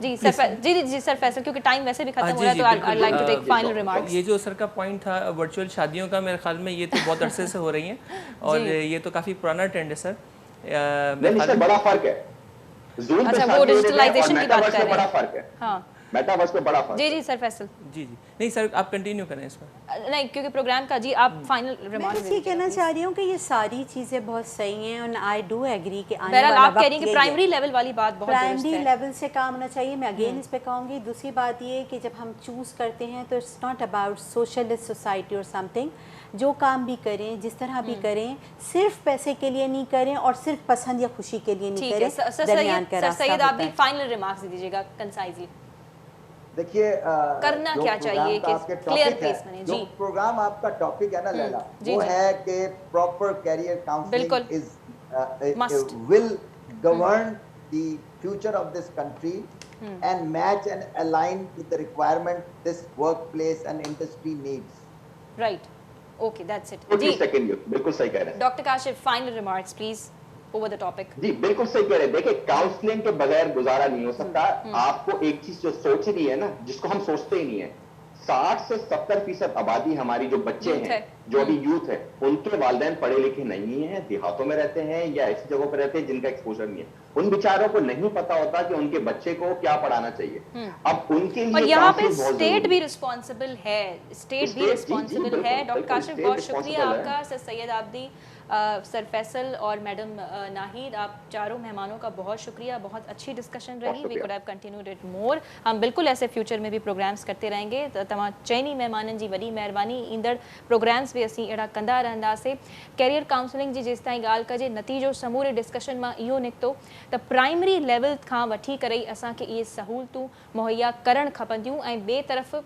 जी सर, जी सर फैसल, क्योंकि टाइम वैसे भी खत्म हो रहा है, तो I like to take final remarks. ये जो सर का पॉइंट था वर्चुअल शादियों का, मेरे ख्याल में ये तो बहुत अरसे से हो रही हैं और ये तो काफ़ी पुराना ट्रेंड है सर। नहीं, बड़ा फर्क है। Zoom पे वो डिजिटलाइजेशन की बात कर रहे हैं, बड़ा फर्क है। हाँ, मेटावर्स में बड़ा फर्क। जी जी सर फैसल। जी जी नहीं सर, आप कंटिन्यू करें इसमें। नहीं, क्योंकि प्रोग्राम का जी आप फाइनल रिमार्क। मैं ये कहना चाह रही हूँ कि ये सारी चीज़ें बहुत सही हैं और आई डू एग्री कि आने बहरहाल वाला आप कह रही वक्त हैं कि प्राइमरी लेवल वाली बात बहुत दुरुस्त प्राइमरी है। लेवल से काम होना चाहिए। मैं अगेन इस पे कहूँगी। दूसरी बात ये कि जब हम चूज़ करते हैं तो it's not about socialist society और समथिंग। जो काम भी करें, जिस तरह भी करें, सिर्फ पैसे के लिए नहीं करें और सिर्फ पसंद या खुशी के लिए नहीं करें। दरमियान का रास्ता सैयद, आप होता भी है। फाइनल रिमार्क्स दे दीजिएगा कंसाइजली। देखिए करना क्या चाहिए कि क्लियर प्लेस बने। जो जी, प्रोग्राम आपका टॉपिक है ना लैला, जी, वो जी। है कि प्रॉपर कैरियर बिल्कुल। Counselling Must. will govern the future of this country and match and align with the requirement this workplace and industry needs. Right, okay, that's it. जी जी सेकंड, बिल्कुल सही कह रहे हैं doctor Kashif, final remarks please over the topic. जी, बिल्कुल सही कह रहे हैं। देखिए, काउंसलिंग के बगैर गुजारा नहीं हो सकता। आपको एक चीज जो सोचनी है ना, जिसको हम सोचते ही नहीं है, 60 से 70% आबादी हमारी जो बच्चे यूथ हैं, है। जो अभी यूथ है, उनके वालिदैन पढ़े लिखे नहीं हैं, देहातों में रहते हैं या ऐसी जगहों पर रहते हैं जिनका एक्सपोजर नहीं है। उन बेचारों को नहीं पता होता कि उनके बच्चे को क्या पढ़ाना चाहिए। अब उनके लिए और यहाँ पे counseling बहुत स्टेट जरूरी भी है। रिस्पॉन्सिबल है, स्टेट भी जी, जी, रिस्पॉन्सिबल बिल्कुल, है। डॉक्टर बिल्कुल, काशिफ, state बहुत शुक्रिया responsible है। आपका। सर सैयद आबदी, सर फैसल और मैडम नाहिद, आप चारों मेहमानों का बहुत शुक्रिया। बहुत अच्छी डिस्कशन रही। We could have continued it more. हम बिल्कुल ऐसे फ्यूचर में भी प्रोग्राम्स करते रहेंगे। तमाम चइनी महिमाननि जी वॾी महिरबानी। ईंदड़ प्रोग्राम्स भी असीं अहिड़ा कंदा रहंदासीं। कैरियर काउंसलिंग जी जेसि ताईं ॻाल्हि कजे, नतीजो समूरे डिस्कशन मां इहो निकितो त प्राइमरी लेवल खां वठी करे असांखे इहे सहूलतूं मुहैया करणु खपंदियूं। ऐं ॿिए तरफ़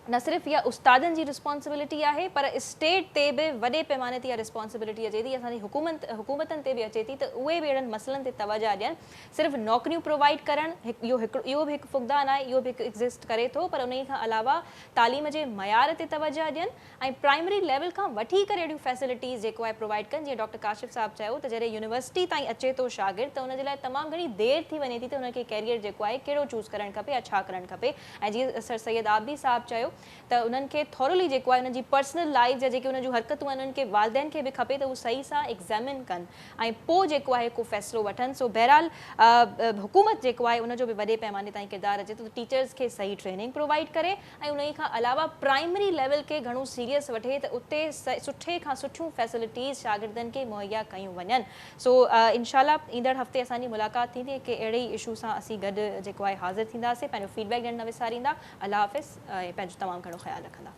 न सिर्फ़ु इहा उस्तादनि जी रिस्पॉन्सिबिलिटी आहे, पर स्टेट ते बि वॾे पैमाने ते इहा रिस्पॉन्सिबिलिटी अचे थी, असांजी हुकूमतनि ते बि अचे थी, त उहे बि अहिड़नि मसइलनि ते तवजह ॾियनि। सिर्फ़ु नौकरियूं प्रोवाइड करणु इहो बि हिकु फुक़दान आहे, इहो बि हिकु एग्ज़िस्ट करे थो, पर उन खां अलावा तालीम जे मयार ते तवजह ॾियनि ऐं प्राइमरी लेवल खां वठी करे अहिड़ियूं फैसिलिटीज़ जेको आहे प्रोवाइड कनि। जीअं डॉक्टर काशिफ साहब चयो त जॾहिं यूनिवर्सिटी ताईं अचे थो शागिर्द, त उनजे लाइ तमामु घणी देरि थी वञे थी त हुनखे कैरियर जेको आहे कहिड़ो चूज़ करणु खपे या छा करणु खपे। ऐं जीअं सर सैयद आबदी साहब चयो त उन्हनि खे थोरली जेको आहे उन्हनि जी पर्सनल लाइफ या जेके उन जूं हरकतूं आहिनि उन्हनि खे वालिदैन खे बि खपे त उहो सही सां एग्ज़ामिन कनि ऐं पोइ जेको आहे को फ़ैसिलो वठनि। सो बहरहाल हुकूमत जेको आहे उनजो बि वॾे पैमाने ताईं किरदारु अचे थो त टीचर्स खे सही ट्रेनिंग प्रोवाइड करे ऐं उन खां अलावा प्राइमरी लेवल खे घणो सीरियस वठे त उते सुठे खां सुठियूं फैसिलिटीज़ शागिर्दनि खे मुहैया कयूं वञनि। सो इंशाल्लाह ईंदड़ हफ़्ते असांजी मुलाक़ात थींदी कि अहिड़े ई इशू सां असीं गॾु जेको आहे हाज़िर थींदासीं। पंहिंजो फीडबैक ॾियणु न विसारींदा। अल्लाह हाफ़िज़ ऐं पंहिंजो तमामु घणो ख़्यालु रखंदा।